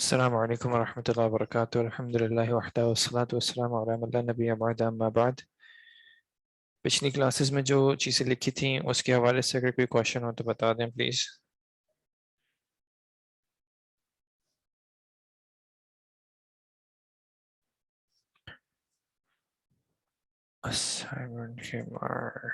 السلام علیکم ورحمۃ اللہ وبرکاتہ الحمد للہ وحدہ والصلاۃ والسلام علی من لا نبی بعدہ اما بعد۔ پچھلی کلاسز میں جو چیزیں لکھی تھیں اس کے حوالے سے اگر کوئی کوشچن ہو تو بتا دیں پلیز۔ اسائنمنٹ کے بعد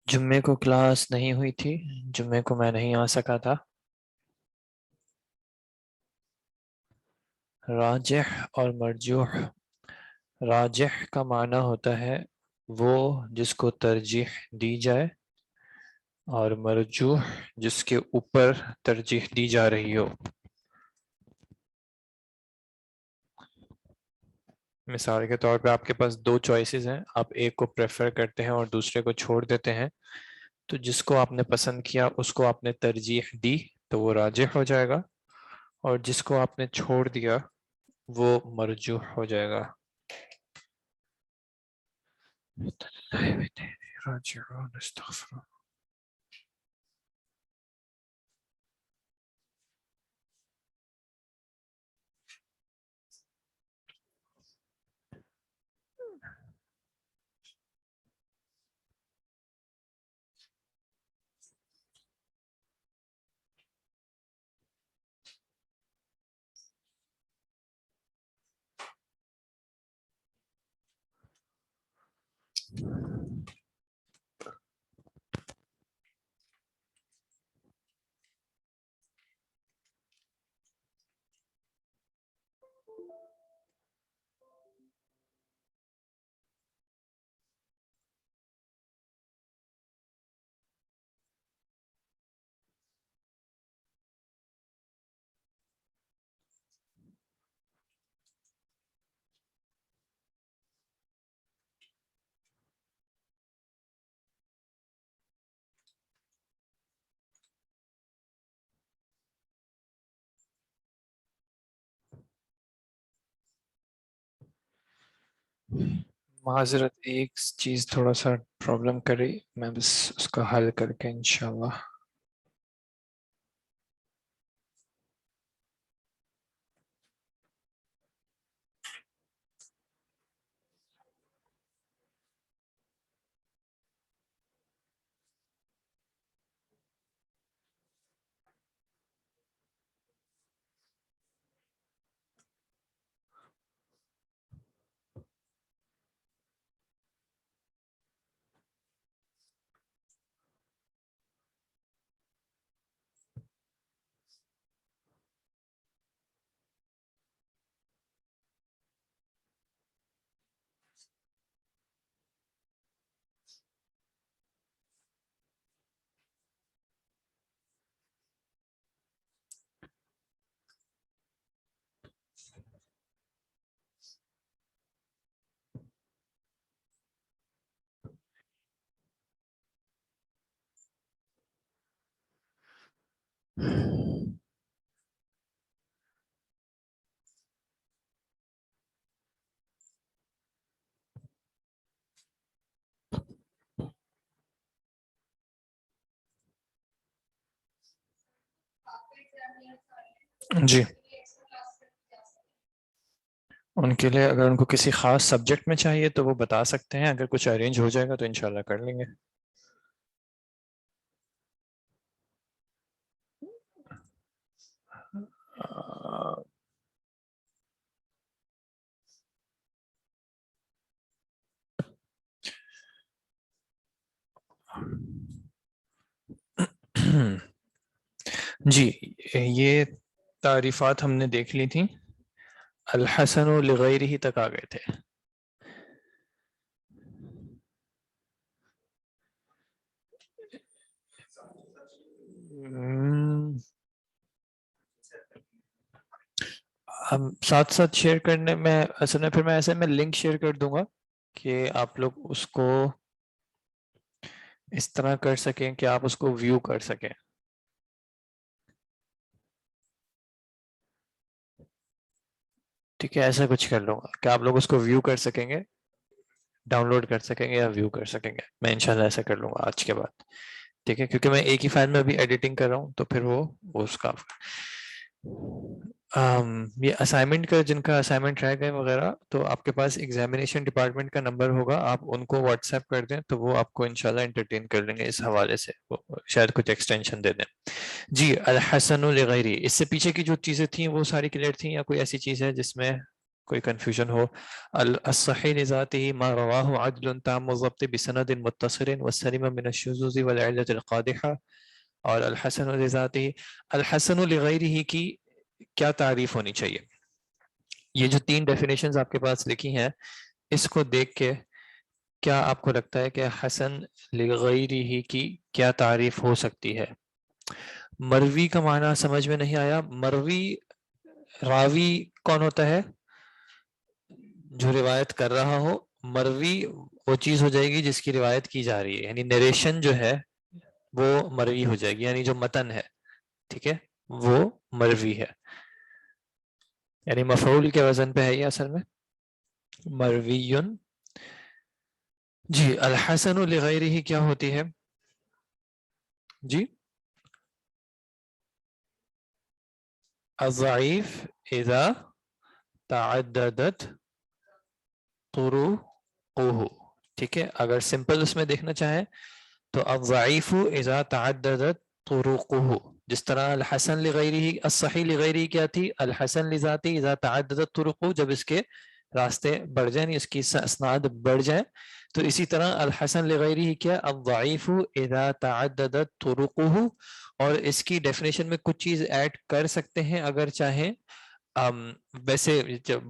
جمعے کو کلاس نہیں ہوئی تھی، جمعے کو میں نہیں آ سکا تھا۔ راجح اور مرجوح، راجح کا معنی ہوتا ہے وہ جس کو ترجیح دی جائے، اور مرجوح جس کے اوپر ترجیح دی جا رہی ہو۔ مثال کے طور پہ آپ کے پاس دو چوائسیز ہیں، آپ ایک کو پریفر کرتے ہیں اور دوسرے کو چھوڑ دیتے ہیں، تو جس کو آپ نے پسند کیا اس کو آپ نے ترجیح دی تو وہ راجح ہو جائے گا، اور جس کو آپ نے چھوڑ دیا وہ مرجوح ہو جائے گا۔ راجعون استغفر۔ معذرت، ایک چیز تھوڑا سا پرابلم کر رہی، میں بس اس کا حل کر کے انشاءاللہ۔ جی، ان کے لیے اگر ان کو کسی خاص سبجیکٹ میں چاہیے تو وہ بتا سکتے ہیں، اگر کچھ ارینج ہو جائے گا تو انشاءاللہ کر لیں گے۔ جی، یہ تعریفات ہم نے دیکھ لی تھیں۔ الحسن لغیرہ تک آ گئے تھے. ہم ساتھ ساتھ شیئر کرنے میں اصل میں پھر میں ایسے میں لنک شیئر کر دوں گا کہ آپ لوگ اس کو اس طرح کر سکیں کہ آپ اس کو ویو کر سکیں. ٹھیک ہے, ایسا کچھ کر لوں گا کہ آپ لوگ اس کو ویو کر سکیں گے, ڈاؤن لوڈ کر سکیں گے یا ویو کر سکیں گے. میں انشاءاللہ ایسا کر لوں گا آج کے بعد. ٹھیک ہے, کیونکہ میں ایک ہی فائل میں ابھی ایڈیٹنگ کر رہا ہوں تو پھر وہ اس کا یہ اسائنمنٹ کا جن کا اسائنمنٹ رہ گئے وغیرہ, تو آپ کے پاس ایگزامینیشن ڈپارٹمنٹ کا نمبر ہوگا, آپ ان کو واٹس ایپ کر دیں تو وہ آپ کو انشاءاللہ انٹرٹین کر لیں گے اس حوالے سے, شاید کچھ ایکسٹینشن دے دیں. جی, الحسن لغیری, اس سے پیچھے کی جو چیزیں تھیں وہ ساری کلیئر تھیں یا کوئی ایسی چیز ہے جس میں کوئی کنفیوژن ہو؟ الصحیح لذاته ما رواه عدل تام الضبط بسند متصل والسلم من الشذوذ والعلة القادحة. اور الحسن لذاته, الحسن لغیرہ کی کیا تعریف ہونی چاہیے؟ یہ جو 3 ڈیفینیشنز آپ کے پاس لکھی ہیں, اس کو دیکھ کے کیا آپ کو لگتا ہے کہ حسن لغیرہ کی کیا تعریف ہو سکتی ہے؟ مروی کا معنی سمجھ میں نہیں آیا. مروی, راوی کون ہوتا ہے؟ جو روایت کر رہا ہو. مروی وہ چیز ہو جائے گی جس کی روایت کی جا رہی ہے, یعنی نریشن جو ہے وہ مروی ہو جائے گی, یعنی جو متن ہے, ٹھیک ہے, وہ مروی ہے. یعنی مفعول کے وزن پہ ہے یہ اصل میں, مرویٌ. جی, الحسن لغیرہ کیا ہوتی ہے؟ جی, الضعیف اذا تعددت طرقه. ٹھیک ہے, اگر سمپل اس میں دیکھنا چاہیں تو الضعیف اذا تعددت طرقه, جس طرح الحسن لغیرہ, الصحیح لغیرہ کیا تھی؟ الحسن لذاتی اذا تعددت طرقه, جب اس کے راستے بڑھ جائیں, اس کی اسناد بڑھ جائیں. تو اسی طرح الحسن لغیرہ کیا؟ الضعیف اذا تعددت طرقه. اور اس کی ڈیفینیشن میں کچھ چیز ایڈ کر سکتے ہیں اگر چاہیں. ویسے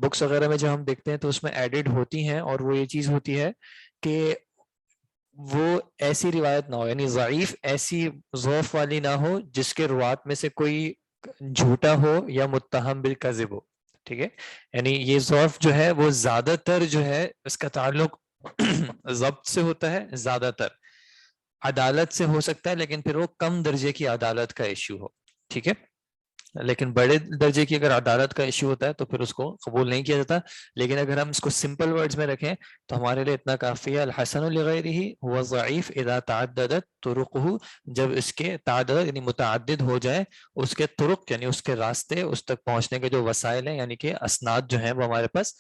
بکس وغیرہ میں جو ہم دیکھتے ہیں تو اس میں ایڈڈ ہوتی ہیں, اور وہ یہ چیز ہوتی ہے کہ وہ ایسی روایت نہ ہو, یعنی ضعیف ایسی ضعف والی نہ ہو جس کے روات میں سے کوئی جھوٹا ہو یا متہم بالکذب ہو. ٹھیک ہے, یعنی یہ ضعف جو ہے وہ زیادہ تر جو ہے اس کا تعلق ضبط سے ہوتا ہے, زیادہ تر عدالت سے ہو سکتا ہے, لیکن پھر وہ کم درجے کی عدالت کا ایشو ہو. ٹھیک ہے, لیکن بڑے درجے کی اگر عدالت کا ایشو ہوتا ہے تو پھر اس کو قبول نہیں کیا جاتا. لیکن اگر ہم اس کو سمپل ورڈز میں رکھیں تو ہمارے لیے اتنا کافی ہے. الحسن لغیرہ هو ضعیف اذا تعددت طرقه, جب اس کے تعدد یعنی متعدد ہو جائے اس کے طرق, یعنی اس کے راستے, اس تک پہنچنے کے جو وسائل ہیں, یعنی کہ اسناد جو ہیں وہ ہمارے پاس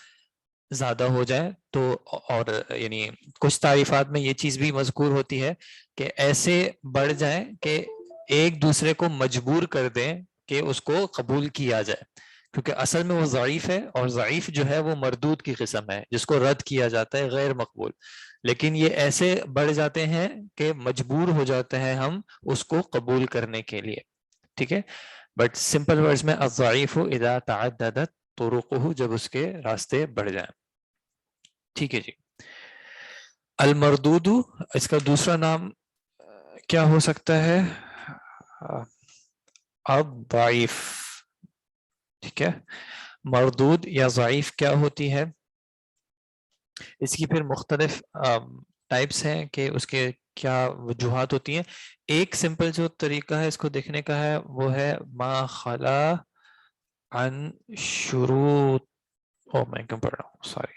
زیادہ ہو جائے. تو اور یعنی کچھ تعریفات میں یہ چیز بھی مذکور ہوتی ہے کہ ایسے بڑھ جائیں کہ ایک دوسرے کو مجبور کر دیں کہ اس کو قبول کیا جائے, کیونکہ اصل میں وہ ضعیف ہے, اور ضعیف جو ہے وہ مردود کی قسم ہے جس کو رد کیا جاتا ہے, غیر مقبول. لیکن یہ ایسے بڑھ جاتے ہیں کہ مجبور ہو جاتے ہیں ہم اس کو قبول کرنے کے لیے. ٹھیک ہے, بٹ سمپل ورڈز میں الضعیف اذا تعددت طرقه, جب اس کے راستے بڑھ جائیں. ٹھیک ہے جی. المردود, اس کا دوسرا نام کیا ہو سکتا ہے؟ الضعیف. ٹھیک ہے, مردود یا ضعیف کیا ہوتی ہے؟ اس کی پھر مختلف ٹائپس ہیں کہ اس کے کیا وجوہات ہوتی ہیں. ایک سمپل جو طریقہ ہے اس کو دیکھنے کا ہے وہ ہے ما خلا عن شروط. میں کیوں پڑھ رہا ہوں, سوری.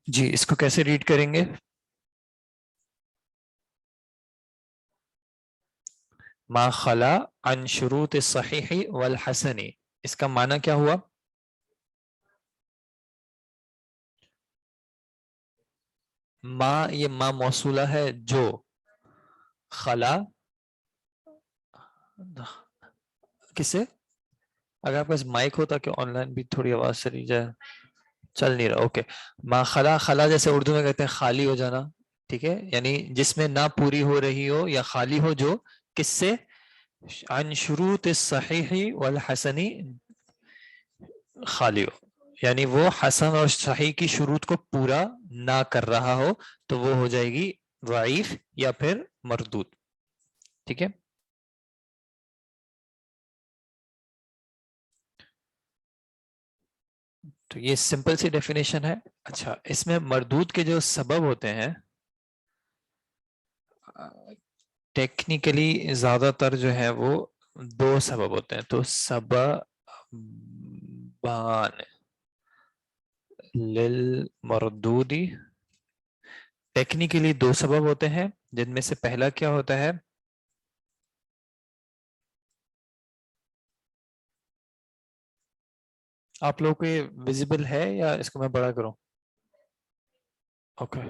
جی, اس کو کیسے ریڈ کریں گے؟ ما خلا عن شروط الصحیح والحسن, اس کا معنی کیا ہوا؟ ما, یہ ما موصولہ ہے, جو, خلا کس سے؟ اگر آپ کے پاس مائک ہوتا کہ آن لائن بھی تھوڑی آواز چلی جائے. چل نہیں رہا, اوکے. ما خلا, خلا جیسے اردو میں کہتے ہیں خالی ہو جانا. ٹھیک ہے, یعنی جس میں نہ پوری ہو رہی ہو یا خالی ہو, جو کس سے؟ عن شروط الصحیح والحسنی خالی ہو، یعنی وہ حسن اور صحیح کی شروط کو پورا نہ کر رہا ہو تو وہ ہو جائے گی ضعیف یا پھر مردود. ٹھیک ہے. تو یہ سمپل سی ڈیفینیشن ہے. اچھا، اس میں مردود کے جو سبب ہوتے ہیں ٹیکنیکلی زیادہ تر جو ہے وہ دو سبب ہوتے ہیں. تو سببان للمردودی، ٹیکنیکلی دو سبب ہوتے ہیں جن میں سے پہلا کیا ہوتا ہے؟ آپ لوگوں کو یہ ویزیبل ہے یا اس کو میں بڑا کروں؟ اوکے.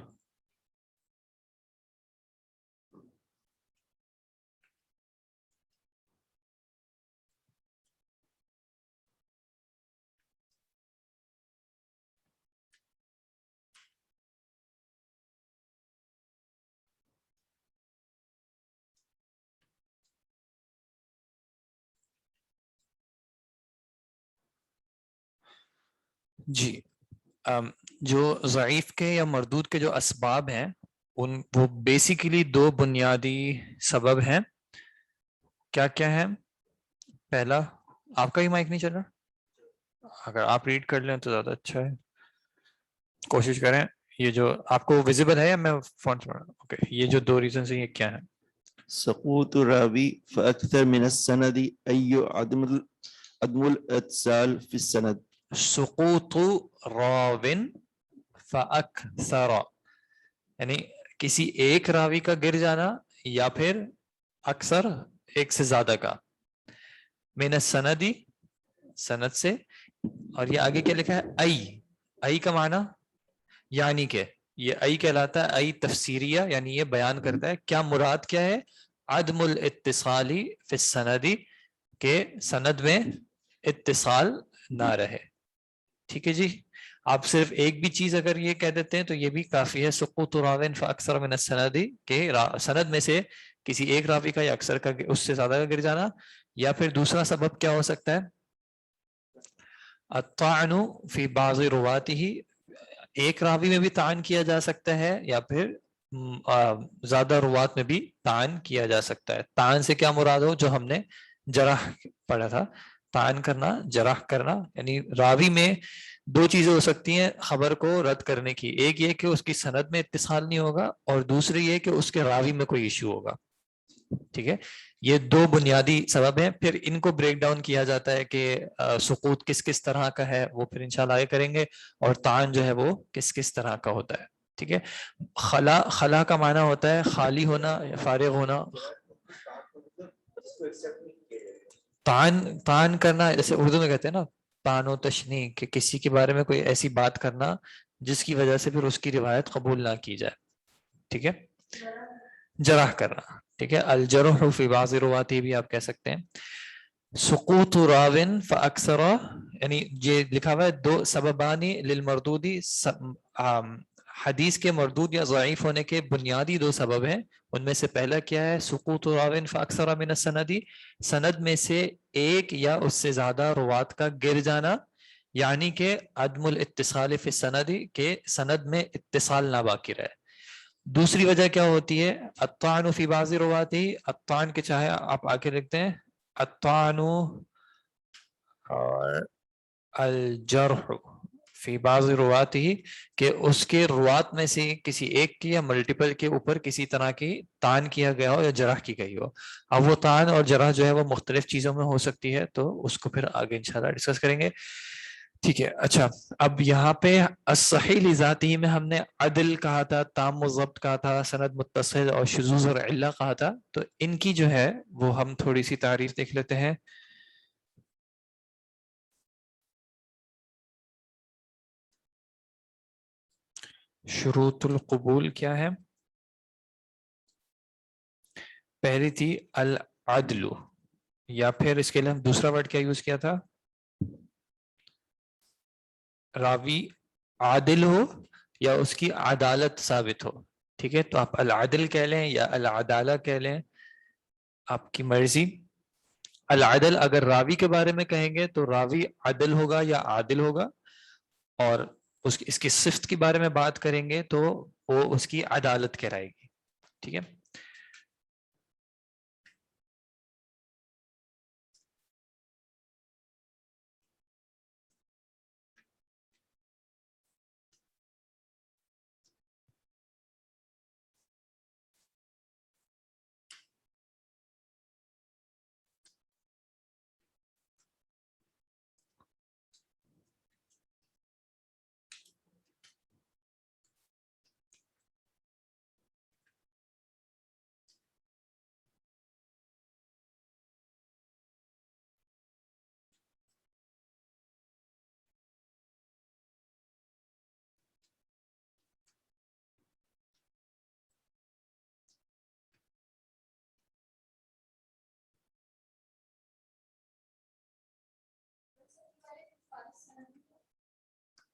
جی، جو ضعیف کے یا مردود کے جو اسباب ہیں وہ بیسیکلی دو بنیادی سبب ہیں. کیا کیا ہے؟ پہلا، آپ کا ہی مائک نہیں چل رہا؟ اگر آپ ریڈ کر لیں تو زیادہ اچھا ہے. کوشش کریں. یہ جو آپ کو ویزیبل ہے یا میں فونٹ میں؟ اوکے. یہ جو دو ریزنز ہیں یہ کیا ہیں؟ سقوط الراوی فأكثر من السند أي عدم الاتصال في السند. سقوط راوin فاکثر، یعنی کسی ایک راوی کا گر جانا یا پھر اکثر ایک سے زیادہ کا. من السندی، سند سے. اور یہ آگے کیا لکھا ہے؟ ای کا معنی یعنی کہ، یہ ای کہلاتا ہے ای تفسیریہ، یعنی یہ بیان کرتا ہے کیا مراد کیا ہے. عدم الاتصالی فی السندی، کہ سند میں اتصال نہ رہے. ٹھیک ہے جی. آپ صرف ایک بھی چیز اگر یہ کہہ دیتے ہیں تو یہ بھی کافی ہے. سقوط راوin فاکثر من السندی، کہ سند میں سے کسی ایک راوی کا یا اکثر کا اس سے زیادہ کا گر جانا. یا پھر دوسرا سبب کیا ہو سکتا ہے؟ الطعن فی بعض رواته، ایک راوی میں بھی تعین کیا جا سکتا ہے یا پھر زیادہ روات میں بھی تعین کیا جا سکتا ہے. تعین سے کیا مراد ہو؟ جو ہم نے جرح پڑھا تھا. تعین کرنا، جرح کرنا، یعنی راوی میں دو چیزیں ہو سکتی ہیں خبر کو رد کرنے کی. ایک یہ کہ اس کی سند میں اتصال نہیں ہوگا، اور دوسری یہ کہ اس کے راوی میں کوئی ایشو ہوگا. ٹھیک ہے. یہ دو بنیادی سبب ہیں. پھر ان کو بریک ڈاؤن کیا جاتا ہے کہ سقوط کس کس طرح کا ہے، وہ پھر انشاءاللہ آگے کریں گے. اور تعین جو ہے وہ کس کس طرح کا ہوتا ہے. ٹھیک ہے. خلا کا معنی ہوتا ہے خالی ہونا، فارغ ہونا. تعین کرنا، جیسے اردو میں کہتے ہیں نا تعین و تشنیع، کہ کسی کے بارے میں کوئی ایسی بات کرنا جس کی وجہ سے پھر اس کی روایت قبول نہ کی جائے. ٹھیک ہے. جرح کرنا. ٹھیک ہے. الجرح فی بعض رواتی بھی آپ کہہ سکتے ہیں. سقوط راون فاکثر، یعنی یہ لکھا ہوا ہے دو سببانی للمردودی، حدیث کے مردود یا ضعیف ہونے کے بنیادی دو سبب ہیں. ان میں سے پہلا کیا ہے؟ سقوط راون فاکثر من السندی، سند میں سے ایک یا اس سے زیادہ روات کا گر جانا، یعنی کہ عدم الاتصال فی السندی، کہ سند میں اتصال نہ باقی رہے. دوسری وجہ کیا ہوتی ہے؟ الطعن فی بعض رواتی، الطعن کے چاہے آپ آگے لکھتے ہیں الطعن اور الجرح فی بعض رواتی، کہ اس کے روات میں سے کسی ایک کی یا ملٹیپل کے اوپر کسی طرح کی تعن کیا گیا ہو یا جرح کی گئی ہو. اب وہ تعن اور جرح جو ہے وہ مختلف چیزوں میں ہو سکتی ہے، تو اس کو پھر آگے انشاءاللہ ڈسکس کریں گے. ٹھیک ہے. اچھا، اب یہاں پہ الصحیح لذاتی میں ہم نے عدل کہا تھا، تام و ضبط کہا تھا، سند متصل اور شذوذ اور علہ کہا تھا. تو ان کی جو ہے وہ ہم تھوڑی سی تعریف دیکھ لیتے ہیں. شروط القبول کیا ہے؟ پہلی تھی العدل، یا پھر اس کے لیے ہم دوسرا ورڈ کیا یوز کیا تھا؟ راوی عادل ہو یا اس کی عدالت ثابت ہو. ٹھیک ہے. تو آپ العدل کہہ لیں یا العدالہ کہہ لیں، آپ کی مرضی. العدل اگر راوی کے بارے میں کہیں گے تو راوی عدل ہوگا یا عادل ہوگا، اور اس کی صفت کے بارے میں بات کریں گے تو وہ اس کی عدالت کہلائے گی. ٹھیک ہے.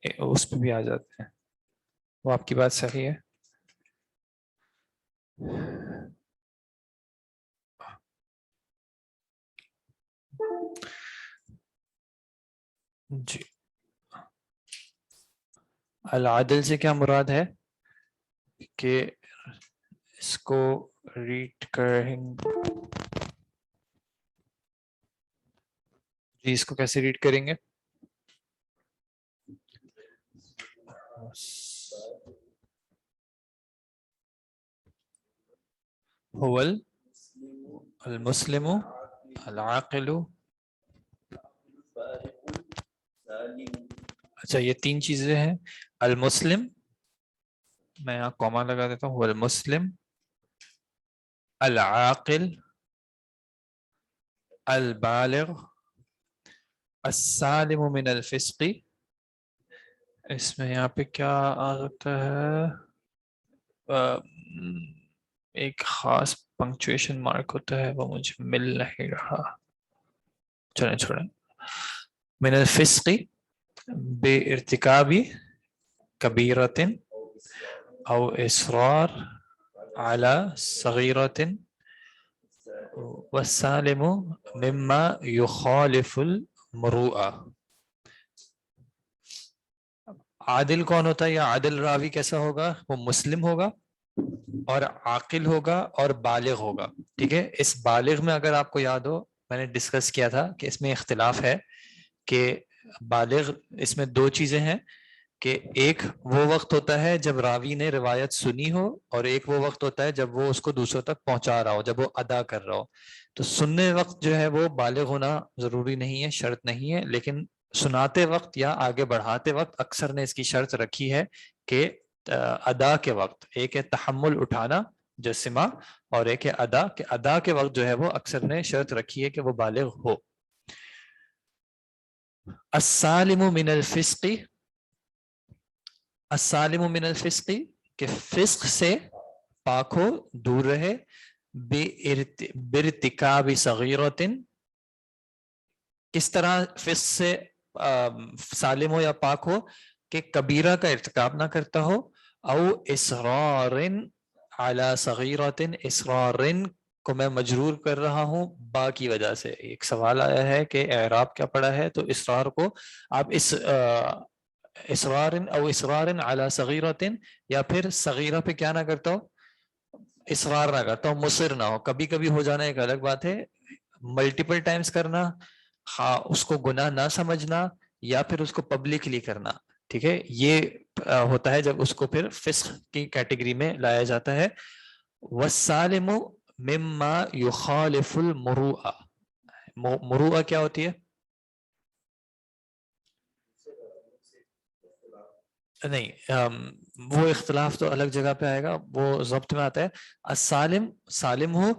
اس پہ بھی آ جاتے ہیں. وہ آپ کی بات صحیح ہے. جی العادل سے کیا مراد ہے کہ اس کو ریڈ کریں. جی اس کو کیسے ریڈ کریں گے؟ هو المسلم العاقل. اچھا یہ تین چیزیں ہیں. المسلم، میں یہاں کوما لگا دیتا ہوں، هو المسلم العاقل البالغ السالم من الفسق. اس میں یہاں پہ کیا آ سکتا ہے؟ ایک خاص پنکچویشن مارک ہوتا ہے، وہ مجھے مل نہیں رہا. چلیں چھوڑیں. من الفسق بے ارتکابی کبیرت او اصرار على صغیرت والسالم مما يخالف المروءة. عادل کون ہوتا ہے یا عادل راوی کیسا ہوگا؟ وہ مسلم ہوگا اور عاقل ہوگا اور بالغ ہوگا. ٹھیک ہے. اس بالغ میں اگر آپ کو یاد ہو میں نے ڈسکس کیا تھا کہ اس میں اختلاف ہے کہ بالغ اس میں دو چیزیں ہیں، کہ ایک وہ وقت ہوتا ہے جب راوی نے روایت سنی ہو، اور ایک وہ وقت ہوتا ہے جب وہ اس کو دوسروں تک پہنچا رہا ہو، جب وہ ادا کر رہا ہو. تو سننے وقت جو ہے وہ بالغ ہونا ضروری نہیں ہے، شرط نہیں ہے، لیکن سناتے وقت یا آگے بڑھاتے وقت اکثر نے اس کی شرط رکھی ہے کہ ادا کے وقت، ایک ہے تحمل اٹھانا جو سما، اور ایک ہے ادا، کہ ادا کے وقت جو ہے وہ اکثر نے شرط رکھی ہے کہ وہ بالغ ہو. السالم من الفسق، السالم من الفسق کہ فسق سے پاک ہو، دور رہے، بارتکاب صغیرۃ. کس طرح فسق سے سالم ہو یا پاک ہو؟ کہ کبیرہ کا ارتکاب نہ کرتا ہو، او اصرار علی صغیرۃ. اصرار کو میں مجرور کر رہا ہوں با کی وجہ سے. ایک سوال آیا ہے کہ اعراب کیا پڑا ہے، تو اصرار کو آپ اس اصرار او اصرار علی صغیرۃ، یا پھر صغیرہ پہ کیا نہ کرتا ہو، اصرار نہ کرتا ہو، مصر نہ ہو. کبھی کبھی ہو جانا ایک الگ بات ہے، ملٹیپل ٹائمز کرنا، ہاں اس کو گناہ نہ سمجھنا، یا پھر اس کو پبلکلی کرنا. ٹھیک ہے. یہ ہوتا ہے جب اس کو پھر فسق کی کیٹیگری میں لایا جاتا ہے. والسالم مما یخالف المروءہ. مروءہ کیا ہوتی ہے؟ نہیں، وہ اختلاف تو الگ جگہ پہ آئے گا، وہ ضبط میں آتا ہے. السالم سالم ہو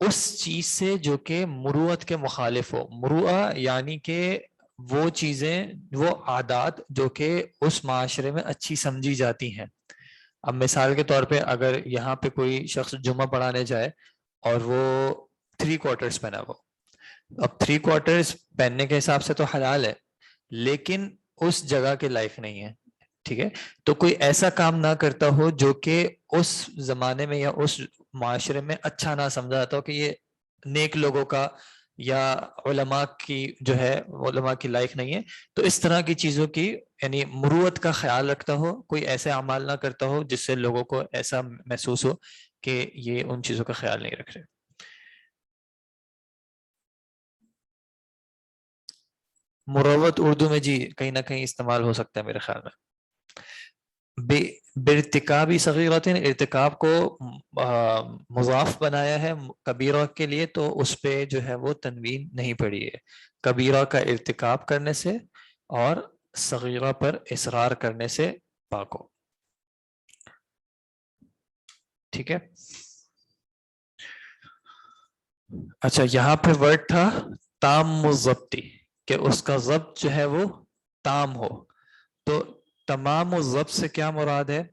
اس چیز سے جو کہ مروت کے مخالف ہو. مروءہ یعنی کہ وہ چیزیں، وہ عادات جو کہ اس معاشرے میں اچھی سمجھی جاتی ہیں. اب مثال کے طور پہ اگر یہاں پہ کوئی شخص جمعہ پڑھانے جائے اور وہ 3/4 پہنا ہو، اب 3/4 پہننے کے حساب سے تو حلال ہے، لیکن اس جگہ کے لائق نہیں ہے. ٹھیک ہے. تو کوئی ایسا کام نہ کرتا ہو جو کہ اس زمانے میں یا اس معاشرے میں اچھا نہ سمجھا جاتا ہو، کہ یہ نیک لوگوں کا یا علماء کی جو ہے علماء کی لائق نہیں ہے، تو اس طرح کی چیزوں کی یعنی مروت کا خیال رکھتا ہو، کوئی ایسے اعمال نہ کرتا ہو جس سے لوگوں کو ایسا محسوس ہو کہ یہ ان چیزوں کا خیال نہیں رکھ رہے۔ مروت اردو میں جی کہیں نہ کہیں استعمال ہو سکتا ہے میرے خیال میں۔ بارتکابی صغیرۃ، ارتکاب کو مضاف بنایا ہے کبیرہ کے لیے، تو اس پہ جو ہے وہ تنوین نہیں پڑی ہے، کبیرہ کا ارتکاب کرنے سے اور صغیرہ پر اصرار کرنے سے پاک ہو۔ ٹھیک ہے، اچھا یہاں پہ ورڈ تھا تام الضبطی، کہ اس کا ضبط جو ہے وہ تام ہو، تو تمام الضبط سے کیا مراد ہے؟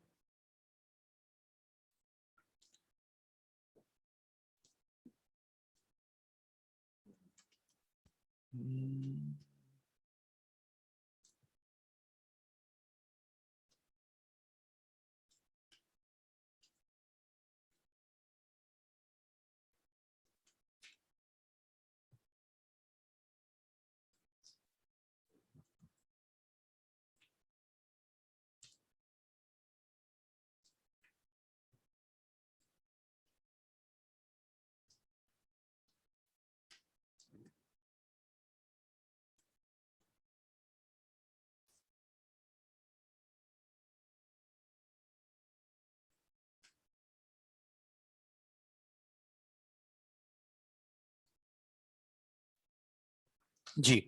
جی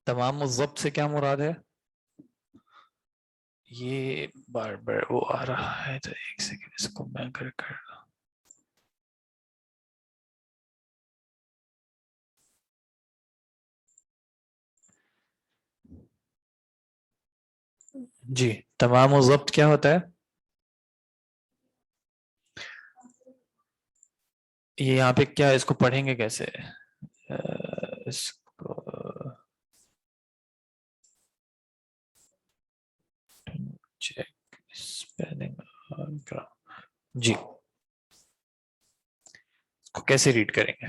تمام الضبط سے کیا مراد ہے؟ یہ بار بار وہ آ رہا ہے تو ایک سیکنڈ اس کو میں کر جی تمام الضبط کیا ہوتا ہے؟ یہ یہاں پہ کیا اس کو پڑھیں گے کیسے؟ اس کو چیک اسپیلنگ، جی اس کو کیسے ریڈ کریں گے؟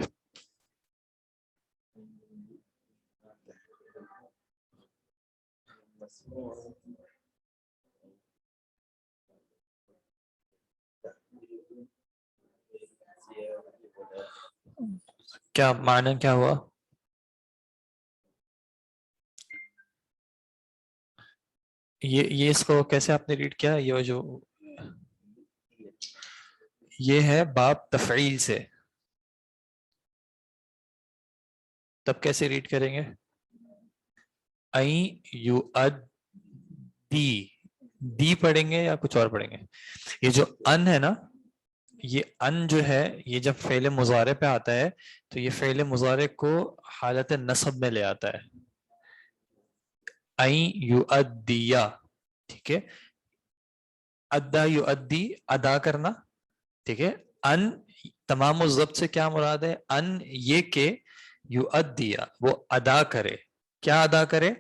کیا معنی کیا ہوا؟ یہ اس کو کیسے آپ نے ریڈ کیا؟ یہ جو یہ ہے باب تفعیل سے، تب کیسے ریڈ کریں گے؟ این یو اد دی پڑھیں گے یا کچھ اور پڑھیں گے؟ یہ جو ان ہے نا، یہ ان جو ہے یہ جب فعل مضارع پہ آتا ہے تو یہ فعل مضارع کو حالت نصب میں لے آتا ہے، این یو ادیا، ٹھیک ہے، ادا یو ادی ادا کرنا، ٹھیک ہے۔ ان تمام الضبط سے کیا مراد ہے؟ ان یہ کہ یو ادیا وہ ادا کرے، کیا ادا کرے؟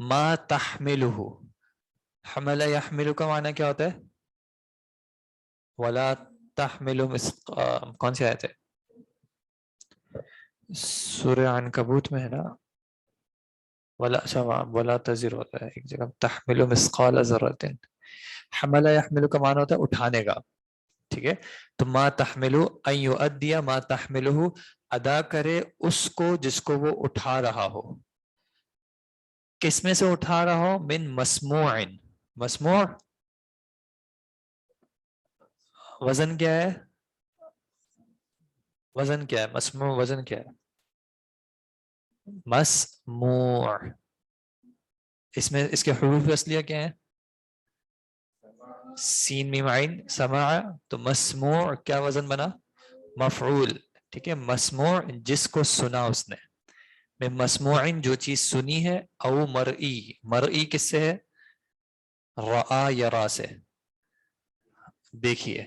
ما تحملہ، حمل یحمل کا معنی کیا ہوتا ہے؟ ولا تحمل کون سی آیت ہے؟ سورہ عنکبوت میں ہے نا، ولا تزر ہوتا ہے ایک جگہ، تحمل مثقال ذرۃ، حمل یحمل کا معنی ہوتا ہے اٹھانے کا، ٹھیک ہے۔ تو ما تحمل ان یؤدی ما تحملہ، ادا کرے اس کو جس کو وہ اٹھا رہا ہو، کس میں سے اٹھا رہا ہو؟ من مسموع، مسموع وزن کیا ہے؟ وزن کیا ہے مسموع؟ وزن کیا ہے؟ مسموع، اس میں اس کے حروف اصلیہ کیا ہیں؟ سین میم عین، سماع، تو مسموع کیا وزن بنا؟ مفعول، ٹھیک ہے، مسموع جس کو سنا اس نے، میں مسموع جو چیز سنی ہے، او مرئی، مرئی کس سے ہے؟ رآ یرا سے، دیکھیے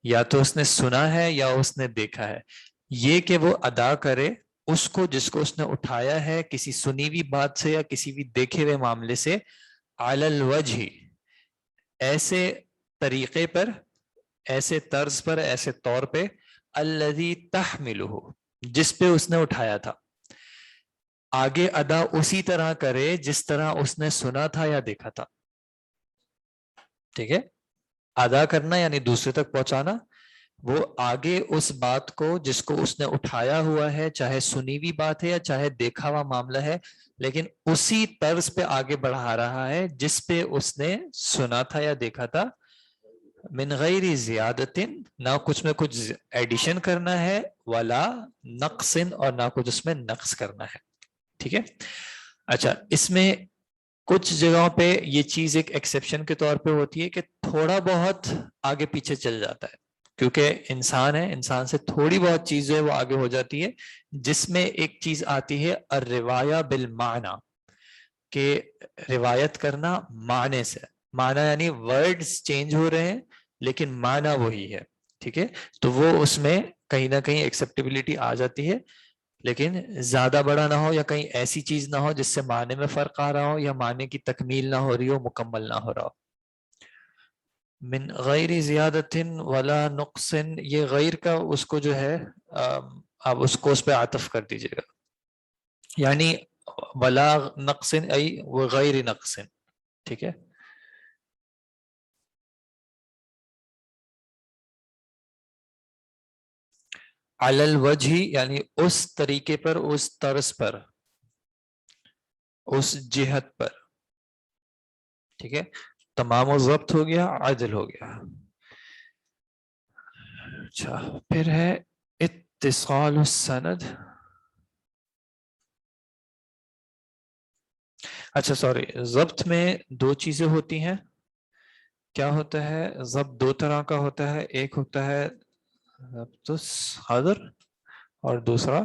یا تو اس نے سنا ہے یا اس نے دیکھا ہے، یہ کہ وہ ادا کرے اس کو جس کو اس نے اٹھایا ہے کسی سنی ہوئی بات سے یا کسی بھی دیکھے ہوئے معاملے سے، علی الوجہ، ایسے طریقے پر، ایسے طرز پر، ایسے طور پہ، الذی تحملہ جس پہ اس نے اٹھایا تھا، آگے ادا اسی طرح کرے جس طرح اس نے سنا تھا یا دیکھا تھا. ٹھیک ہے, ادا کرنا یعنی دوسرے تک پہنچانا, وہ آگے اس بات کو جس کو اس نے اٹھایا ہوا ہے, چاہے سنی ہوئی بات ہے یا چاہے دیکھا ہوا معاملہ ہے, لیکن اسی طرز پہ آگے بڑھا رہا ہے جس پہ اس نے سنا تھا یا دیکھا تھا. من غیر زیادت, نہ کچھ میں کچھ ایڈیشن کرنا ہے, ولا نقص, اور نہ کچھ اس میں نقص کرنا ہے. ٹھیک ہے. اچھا, اس میں کچھ جگہوں پہ یہ چیز ایک ایکسیپشن کے طور پہ ہوتی ہے کہ تھوڑا بہت آگے پیچھے چل جاتا ہے, کیونکہ انسان ہے, انسان سے تھوڑی بہت چیز جو ہے وہ آگے ہو جاتی ہے, جس میں ایک چیز آتی ہے الروایہ بالمعنی, کہ روایت کرنا معنی سے. معنی یعنی ورڈز چینج ہو رہے ہیں لیکن معنی وہی ہے. ٹھیک ہے, تو وہ اس میں کہیں نہ کہیں ایکسیپٹیبلٹی آ جاتی ہے, لیکن زیادہ بڑا نہ ہو, یا کہیں ایسی چیز نہ ہو جس سے معنی میں فرق آ رہا ہو, یا معنی کی تکمیل نہ ہو رہی ہو, مکمل نہ ہو رہا ہو. من غیر زیادت ولا نقص, یہ غیر کا اس کو جو ہے آپ اس کو اس پہ عطف کر دیجیے گا, یعنی ولا نقص ای وغیر نقص. ٹھیک ہے. علی الوجہ یعنی اس طریقے پر, اس طرز پر, اس جہت پر. ٹھیک ہے, تمام و ضبط ہو گیا, عدل ہو گیا. اچھا, پھر ہے اتصال السند. اچھا سوری, ضبط میں دو چیزیں ہوتی ہیں. کیا ہوتا ہے ضبط؟ دو طرح کا ہوتا ہے, ایک ہوتا ہے ضبط الصدر اور دوسرا,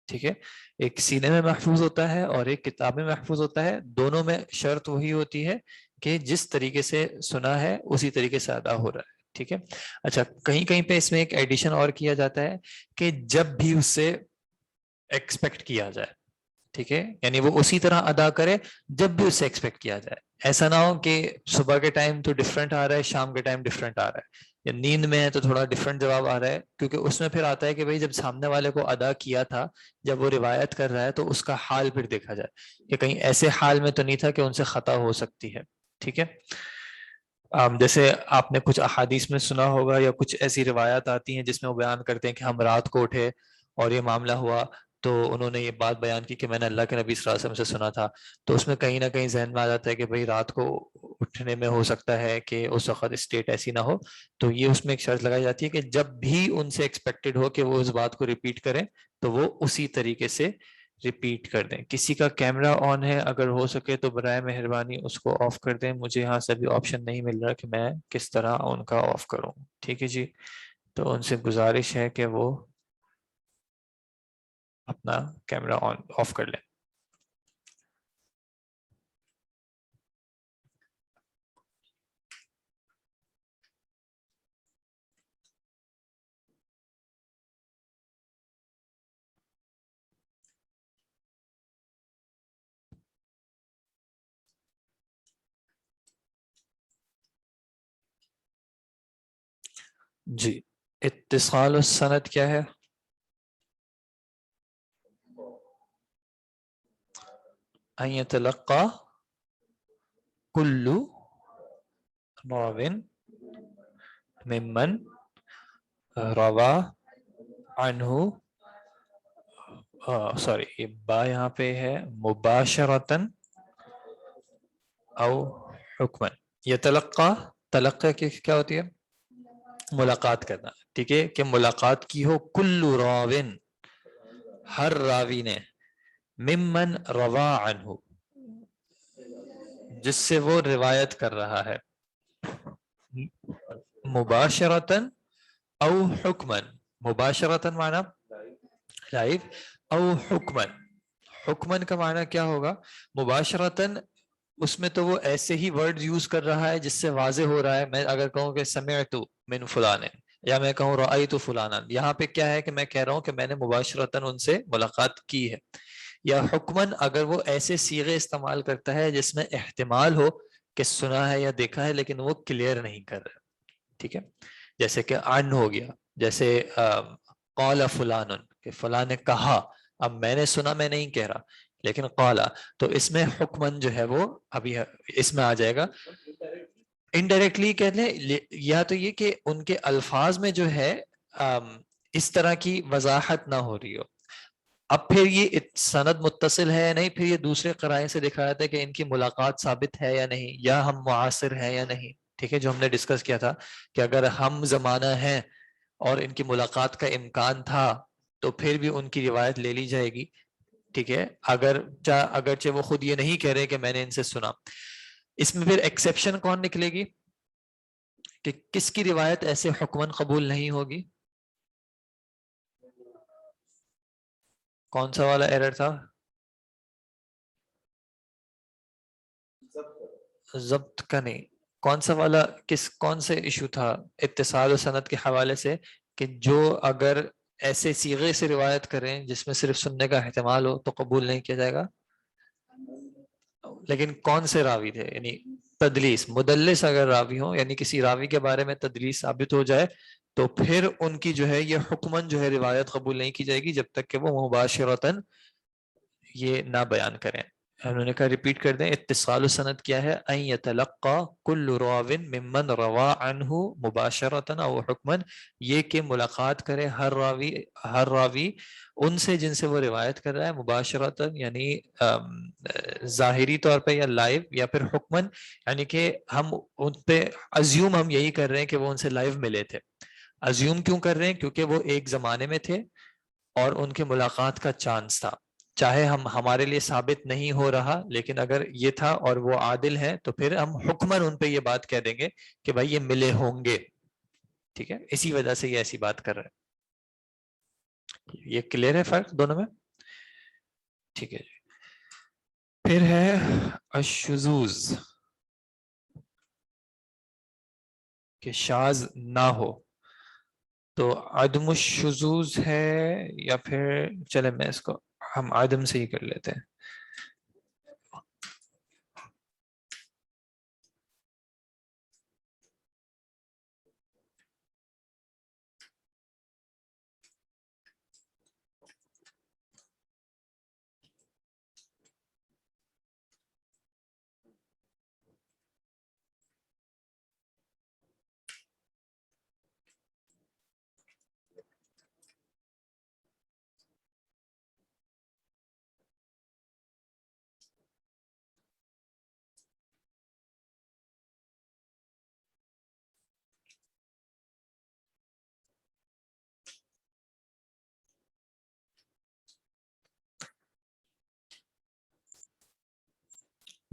ٹھیک ہے, ایک سینے میں محفوظ ہوتا ہے اور ایک کتاب میں محفوظ ہوتا ہے. دونوں میں شرط وہی ہوتی ہے کہ جس طریقے سے سنا ہے اسی طریقے سے ادا ہو رہا ہے. ٹھیک ہے. اچھا, کہیں کہیں پہ اس میں ایک ایڈیشن اور کیا جاتا ہے کہ جب بھی اس سے ایکسپیکٹ کیا جائے. ٹھیک ہے, یعنی وہ اسی طرح ادا کرے جب بھی اس سے ایکسپیکٹ کیا جائے. ایسا نہ ہو کہ صبح کے ٹائم تو ڈفرینٹ آ رہا ہے, شام کے ٹائم ڈفرینٹ آ رہا ہے, یا نیند میں ہے تو تھوڑا ڈفرینٹ جواب آ رہا ہے, کیونکہ اس میں پھر آتا ہے کہ بھئی جب سامنے والے کو ادا کیا تھا, جب وہ روایت کر رہا ہے تو اس کا حال پھر دیکھا جائے کہ کہیں ایسے حال میں تو نہیں تھا کہ ان سے خطا ہو سکتی ہے. ٹھیک ہے. جیسے آپ نے کچھ احادیث میں سنا ہوگا یا کچھ ایسی روایات آتی ہیں جس میں وہ بیان کرتے ہیں کہ ہم رات کو اٹھے اور یہ معاملہ ہوا, تو انہوں نے یہ بات بیان کی کہ میں نے اللہ کے نبی صلی اللہ علیہ وسلم سے سنا تھا. تو اس میں کہیں نہ کہیں ذہن میں آ جاتا ہے کہ بھئی رات کو اٹھنے میں ہو سکتا ہے کہ اس وقت اسٹیٹ ایسی نہ ہو. تو یہ اس میں ایک شرط لگائی جاتی ہے کہ جب بھی ان سے ایکسپیکٹڈ ہو کہ وہ اس بات کو ریپیٹ کریں تو وہ اسی طریقے سے ریپیٹ کر دیں. کسی کا کیمرہ آن ہے, اگر ہو سکے تو برائے مہربانی اس کو آف کر دیں. مجھے یہاں سے بھی آپشن نہیں مل رہا کہ میں کس طرح ان کا آف کروں. ٹھیک ہے جی, تو ان سے گزارش ہے کہ وہ اپنا کیمرہ آن آف کر لیں. جی, اتصال السند کیا ہے؟ ان يتلقى كل راو ممن روى عنه, سوری با یہاں پہ ہے مباشرتاً او حکماً. یتلقى, تلقی کی کیا ہوتی ہے؟ ملاقات کرنا. ٹھیک ہے, کہ ملاقات کی ہو کل راوین, ہر راوی نے, ممن روا عنہ, جس سے وہ روایت کر رہا ہے, مباشرتاً او حکماً. مباشرتاً معنی لائیو, او حکماً, حکماً کا معنی کیا ہوگا؟ مباشرتاً اس میں تو وہ ایسے ہی ورڈ یوز کر رہا ہے جس سے واضح ہو رہا ہے. میں اگر کہوں کہ سمعت من فلان, یا میں کہوں رأیت فلانا, یہاں پہ کیا ہے کہ میں کہہ رہا ہوں کہ میں نے مباشرتاً ان سے ملاقات کی ہے. یا حکماً اگر وہ ایسے صیغے استعمال کرتا ہے جس میں احتمال ہو کہ سنا ہے یا دیکھا ہے لیکن وہ کلیئر نہیں کر رہا. ٹھیک ہے, جیسے کہ عن ہو گیا, جیسے قال فلان, کہ فلاں نے کہا، اب میں نے سنا، میں نہیں کہہ رہا، لیکن قالا، تو اس میں حکمن جو ہے وہ ابھی اس میں آ جائے گا انڈائریکٹلی کہتے ہیں، یا تو یہ کہ ان کے الفاظ میں جو ہے اس طرح کی وضاحت نہ ہو رہی ہو. اب پھر یہ سند متصل ہے یا نہیں، پھر یہ دوسرے قرائن سے دکھا جاتا ہے کہ ان کی ملاقات ثابت ہے یا نہیں، یا ہم معاصر ہیں یا نہیں. ٹھیک ہے، جو ہم نے ڈسکس کیا تھا کہ اگر ہم زمانہ ہیں اور ان کی ملاقات کا امکان تھا تو پھر بھی ان کی روایت لے لی جائے گی. ٹھیک ہے، اگرچہ وہ خود یہ نہیں کہہ رہے کہ میں نے ان سے سنا. اس میں پھر ایکسیپشن کون نکلے گی کہ کس کی روایت ایسے حکمن قبول نہیں ہوگی؟ کون سا والا ایرر تھا؟ ضبط کا نہیں، کون سا والا، کون سے ایشو تھا اتصال و سند کے حوالے سے، کہ جو اگر ایسے صیغے سے روایت کریں جس میں صرف سننے کا احتمال ہو تو قبول نہیں کیا جائے گا. لیکن کون سے راوی تھے؟ یعنی تدلیس، مدلس اگر راوی ہوں، یعنی کسی راوی کے بارے میں تدلیس ثابت ہو جائے تو پھر ان کی جو ہے یہ حکمن جو ہے روایت قبول نہیں کی جائے گی جب تک کہ وہ مباشرتاً یہ نہ بیان کریں. انہوں نے کہا ریپیٹ کر دیں، اتصال سند کیا ہے؟ ان یتلقى كل راو ممن روى عنه مباشرة او حکما، یہ کہ ملاقات کرے ہر راوی ان سے جن سے وہ روایت کر رہا ہے مباشرتاً، یعنی ظاہری طور پہ یا لائیو، یا پھر حکمن یعنی کہ ہم ان پہ ازیوم ہم یہی کر رہے ہیں کہ وہ ان سے لائیو ملے تھے. ازیوم کیوں کر رہے ہیں؟ کیونکہ وہ ایک زمانے میں تھے اور ان کے ملاقات کا چانس تھا، چاہے ہمارے لیے ثابت نہیں ہو رہا، لیکن اگر یہ تھا اور وہ عادل ہیں تو پھر ہم حکمن ان پہ یہ بات کہہ دیں گے کہ بھائی یہ ملے ہوں گے. ٹھیک ہے، اسی وجہ سے یہ ایسی بات کر رہے ہیں. یہ کلیئر ہے فرق دونوں میں؟ ٹھیک ہے جی. پھر ہے الشذوذ، کہ شاذ نہ ہو. تو عدم الشذوذ ہے، یا پھر چلے میں اس کو ہم عدم سے ہی کر لیتے ہیں.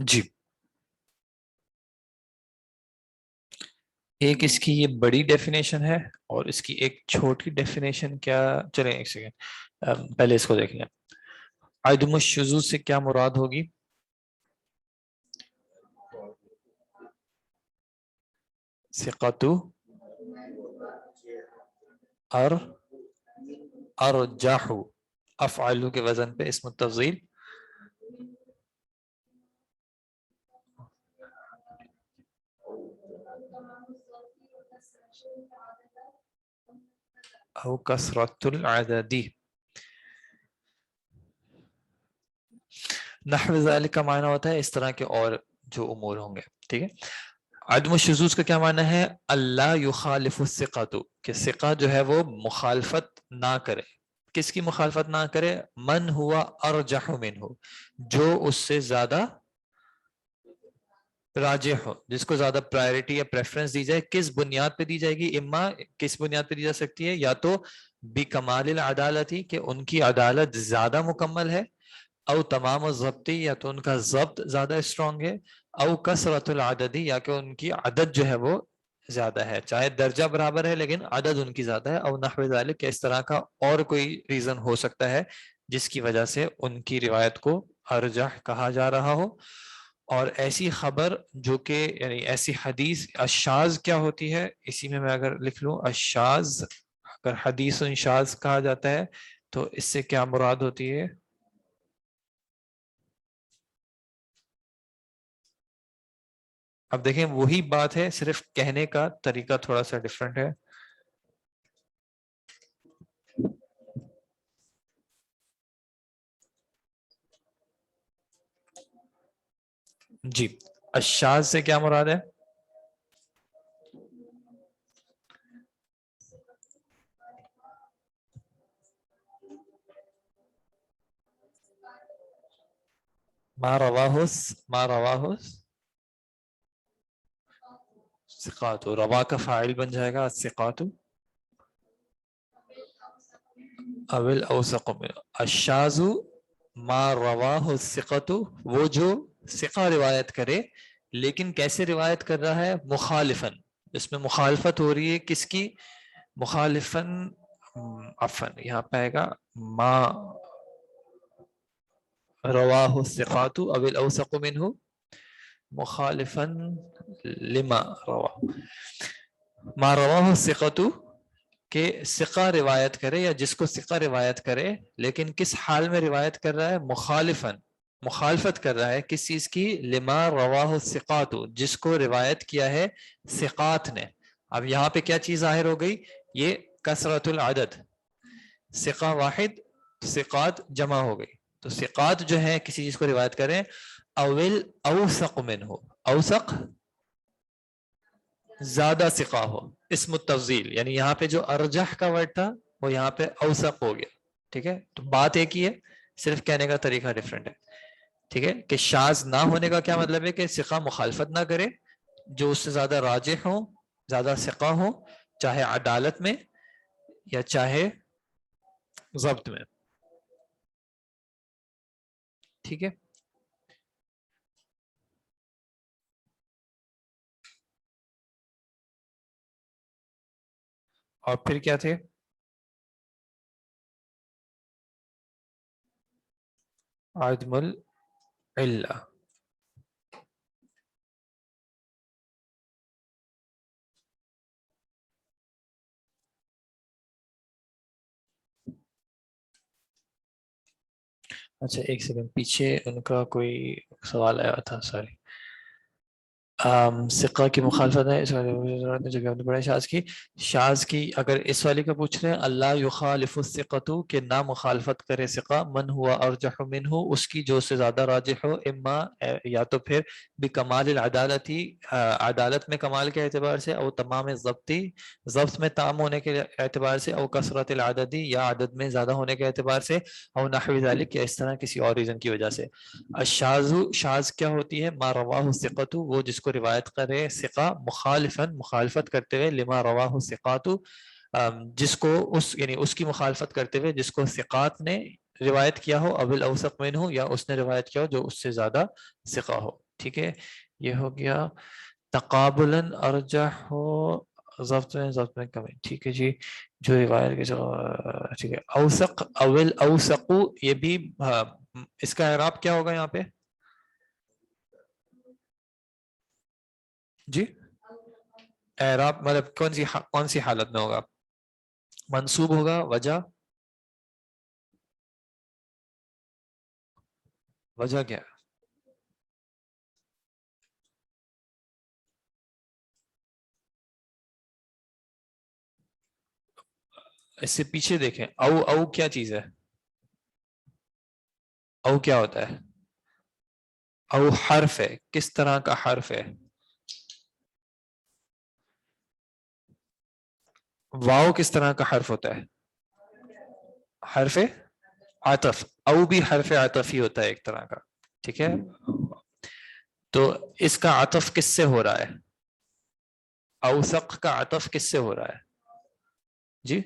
جی، ایک اس کی یہ بڑی ڈیفینیشن ہے اور اس کی ایک چھوٹی ڈیفینیشن. کیا، چلیں ایک سیکنڈ پہلے اس کو دیکھ لیں. عدم الشذوذ سے کیا مراد ہوگی؟ ثقۃ ارجح، افعل کے وزن پہ اسم التفضیل. او کثرت العددی، نحو ذالک کا معنی ہوتا ہے اس طرح کے اور جو امور ہوں گے. ٹھیک ہے، عدم الشذوذ کا کیا معنی ہے؟ اللہ یخالف الثقۃ، کہ ثقہ جو ہے وہ مخالفت نہ کرے. کس کی مخالفت نہ کرے؟ من ہوا ارجح منہ، جو اس سے زیادہ راجح ہو، جس کو زیادہ پرائرٹی یا پریفرنس دی جائے. کس بنیاد پہ دی جائے گی؟ اما کس بنیاد پہ دی جا سکتی ہے؟ یا تو بکمال العدالتی، کہ ان کی عدالت زیادہ مکمل ہے، او تمام الضبطی، یا تو ان کا ضبط زیادہ اسٹرانگ ہے، او کثرت العددی، یا کہ ان کی عدد جو ہے وہ زیادہ ہے، چاہے درجہ برابر ہے لیکن عدد ان کی زیادہ ہے. او نحو ذالک، کہ اس طرح کا اور کوئی ریزن ہو سکتا ہے جس کی وجہ سے ان کی روایت کو ارجح کہا جا رہا ہو. اور ایسی خبر جو کہ یعنی ایسی حدیث، الشاذ کیا ہوتی ہے؟ اسی میں اگر لکھ لوں الشاذ، اگر حدیث شاذ کہا جاتا ہے تو اس سے کیا مراد ہوتی ہے؟ اب دیکھیں وہی بات ہے، صرف کہنے کا طریقہ تھوڑا سا ڈفرینٹ ہے. جی الشاذ سے کیا مراد ہے؟ ما رواہ ثقات، روا کا فاعل بن جائے گا الثقات، اول اوثق من الشاذ ما رواہ الثقۃ، وہ جو ثقہ روایت کرے لیکن کیسے روایت کر رہا ہے؟ مخالفن، اس میں مخالفت ہو رہی ہے کس کی؟ مخالفن، عفن یہاں پہ آئے گا ما رواہ الثقات او الاوثق منہ مخالفن لما رواہ، ما رواہ الثقۃ کہ ثقہ روایت کرے یا جس کو ثقہ روایت کرے لیکن کس حال میں روایت کر رہا ہے؟ مخالفن، مخالفت کر رہا ہے کس چیز کی؟ لما رواہ الثقات، جس کو روایت کیا ہے ثقات نے۔ اب یہاں پہ کیا چیز ظاہر ہو گئی؟ یہ کثرت العدد، ثقہ واحد ثقات جمع ہو گئی، تو ثقات جو ہیں کسی چیز کو روایت کریں اول اوثق منہ، اوثق زیادہ ثقہ ہو، اسم التفضیل، یعنی یہاں پہ جو ارجح کا ورڈ تھا وہ یہاں پہ اوثق ہو گیا، ٹھیک ہے؟ تو بات ایک ہی ہے، صرف کہنے کا طریقہ ڈفرینٹ ہے، ٹھیک ہے؟ کہ شاذ نہ ہونے کا کیا مطلب ہے؟ کہ ثقہ مخالفت نہ کرے، جو اس سے زیادہ راجح ہو، زیادہ ثقہ ہو، چاہے عدالت میں یا چاہے ضبط میں، ٹھیک ہے؟ اور پھر کیا تھے؟ عدم العلہ، اچھا ایک سیکنڈ، پیچھے ان کا کوئی سوال آیا تھا، سوری۔ ثقہ کی مخالفت ہے اس والی جگہ پڑے شاذ کی اگر اس والی کا پوچھ رہے ہیں اللہ یخالف الثقۃ کہ نہ مخالفت کرے ثقہ من ہوا ارجح منہ اس کی جو سے زیادہ راجح ہو، اما یا تو پھر بکمال العدالتی عدالت میں کمال کے اعتبار سے، او تمام ضبطی ضبط میں تام ہونے کے اعتبار سے، او کثرت العددی یا عدد میں زیادہ ہونے کے اعتبار سے، او نحو ذلک یا اس طرح کسی اور ریزن کی وجہ سے۔ الشاذ شاذ کیا ہوتی ہے؟ ما رواہ الثقۃ وہ جس کو روایت کرے ثقہ مخالفن مخالفت کرتے ہوئے لما رواہ الثقات جس کو اس یعنی اس کی مخالفت کرتے ہوئے جس کو ثقات نے روایت کیا ہو، ابل اوثق منہ یا اس نے روایت کیا ہو جو اس سے زیادہ ثقہ ہو، ٹھیک ہے؟ یہ ہو گیا تقابلا ارجح ہو ضبط میں کمی، ٹھیک ہے جی؟ جو روایت کے ٹھیک ہے اوثق اول اوثق، یہ بھی اس کا اعراب کیا ہوگا یہاں پہ جی؟ اعراب مطلب کون سی حالت میں ہوگا؟ منصوب ہوگا، وجہ کیا ہے؟ اس سے پیچھے دیکھیں، او کیا چیز ہے؟ او کیا ہوتا ہے؟ او حرف ہے، کس طرح کا حرف ہے؟ واو کس طرح کا حرف ہوتا ہے؟ حرف عطف، او بھی حرف عطف ہی ہوتا ہے ایک طرح کا، ٹھیک ہے؟ تو اس کا عطف کس سے ہو رہا ہے؟ اوثق کا عطف کس سے ہو رہا ہے جی؟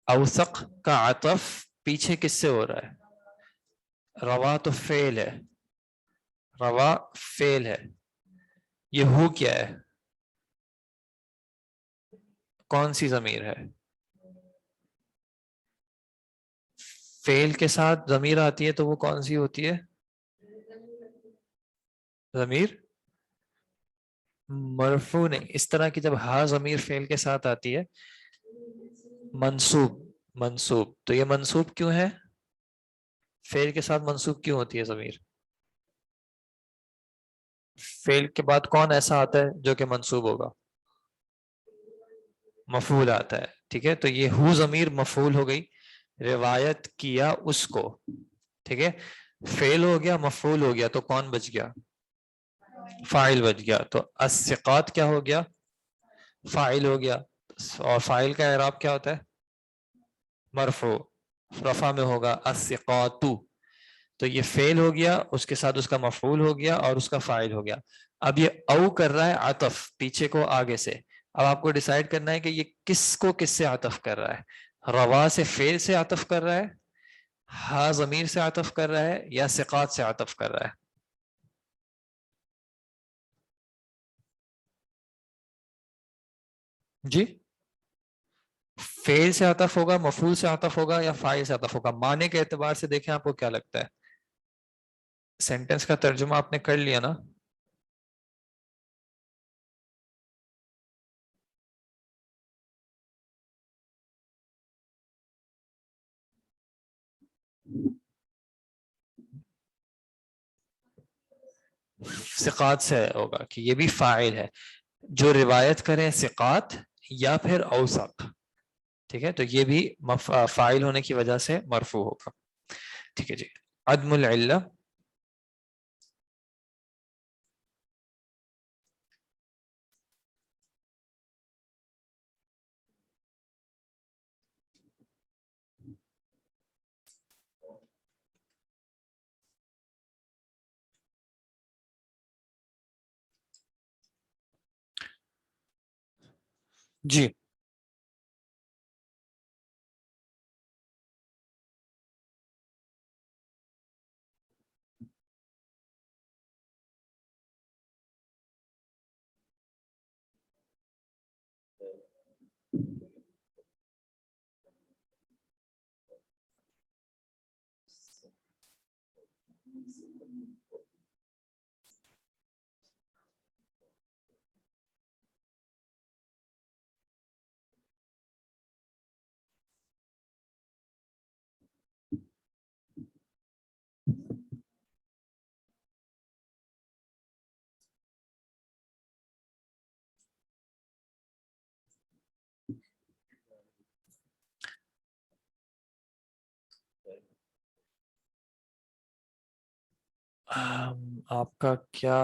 اوثق کا عطف پیچھے کس سے ہو رہا ہے؟ روا تو فعل ہے، روا فعل ہے، یہ ہو کیا ہے؟ کون سی ضمیر ہے؟ فعل کے ساتھ ضمیر آتی ہے تو وہ کون سی ہوتی ہے؟ ضمیر مرفوع نہیں، اس طرح کی جب ہا ضمیر فعل کے ساتھ آتی ہے منصوب، منصوب تو یہ منصوب کیوں ہے؟ فعل کے ساتھ منصوب کیوں ہوتی ہے ضمیر؟ فعل کے بعد کون ایسا آتا ہے جو کہ منصوب ہوگا؟ مفعول آتا ہے، ٹھیک ہے؟ تو یہ ہو ضمیر مفعول ہو گئی، روایت کیا اس کو، ٹھیک ہے؟ فعل ہو گیا، مفعول ہو گیا، تو کون بچ گیا؟ فاعل بچ گیا تو الثقات کیا ہو گیا؟ فاعل ہو گیا. اور فاعل کا اعراب کیا ہوتا ہے؟ مرفوع. رفع میں ہوگا الثقات. تو یہ فعل ہو گیا، اس کے ساتھ اس کا مفعول ہو گیا اور اس کا فاعل ہو گیا. اب یہ او کر رہا ہے عطف پیچھے کو آگے سے. اب آپ کو ڈیسائیڈ کرنا ہے کہ یہ کس کو کس سے عطف کر رہا ہے. روا سے فعل سے عطف کر رہا ہے، ہا ضمیر سے عطف کر رہا ہے، یا ثقات سے عطف کر رہا ہے. جی فعل سے عطف ہوگا، مفعول سے عطف ہوگا، یا فاعل سے عطف ہوگا؟ معنی کے اعتبار سے دیکھیں آپ کو کیا لگتا ہے. سینٹنس کا ترجمہ آپ نے کر لیا نا؟ ثقات سے ہوگا کہ یہ بھی فاعل ہے، جو روایت کریں ثقات یا پھر اوثق. ٹھیک ہے، تو یہ بھی فاعل ہونے کی وجہ سے مرفوع ہوگا. ٹھیک ہے جی. عدم العلہ. جی آپ کا کیا،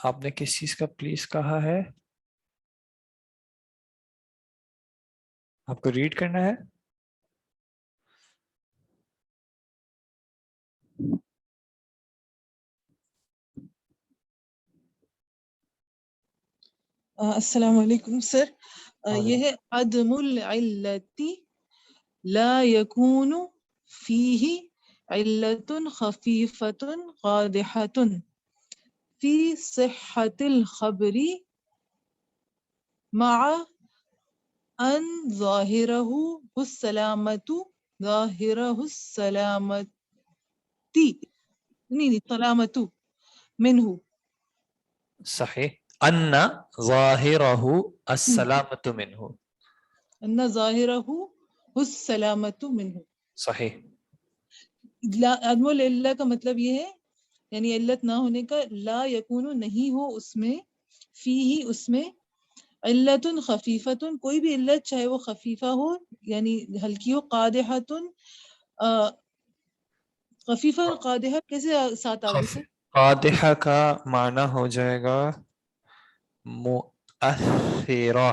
آپ نے کس چیز کا پلیز کہا ہے؟ آپ کو ریڈ کرنا ہے؟ السلام علیکم سر. یہ ہے عدم العلت لا يكون فيه علة خفيفة قادحة في صحة الخبر مع أن ظاهره السلامة منه. صحیح. ان ظاہرہ السلامت منہ. أن ظاهره السلامة منه. صحیح. عدم العلہ کا مطلب یہ ہے یعنی علت نہ ہونے کا، لا یکون نہیں ہو اس میں، فی ہی اس میں، علت خفیفت کوئی بھی علت چاہے وہ خفیفہ ہو یعنی ہلکی ہو، قادحۃ خفیفہ اور قادحہ کیسے ساتھ آ گئی سر؟ قادحہ کا معنی ہو جائے گا مؤثرہ.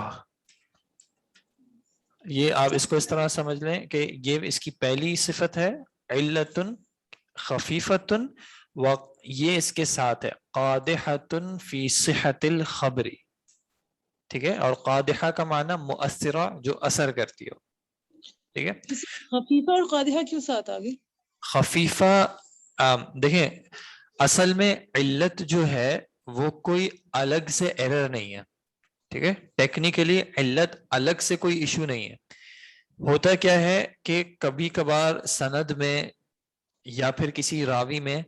یہ آپ اس کو اس طرح سمجھ لیں کہ یہ اس کی پہلی صفت ہے علت خفیفت، و یہ اس کے ساتھ ہے قادحۃ فی صحت الخبر. ٹھیک ہے، اور قادحہ کا معنی مؤثرہ جو اثر کرتی ہو. ٹھیک ہے. خفیفہ اور قادحہ کیوں ساتھ آ گئی؟ خفیفہ دیکھیں اصل میں علت جو ہے وہ کوئی الگ سے ایرر نہیں ہے. ٹھیک ہے، ٹیکنیکلی علت الگ سے کوئی ایشو نہیں ہے. ہوتا کیا ہے کہ کبھی کبھار سند میں یا پھر کسی راوی میں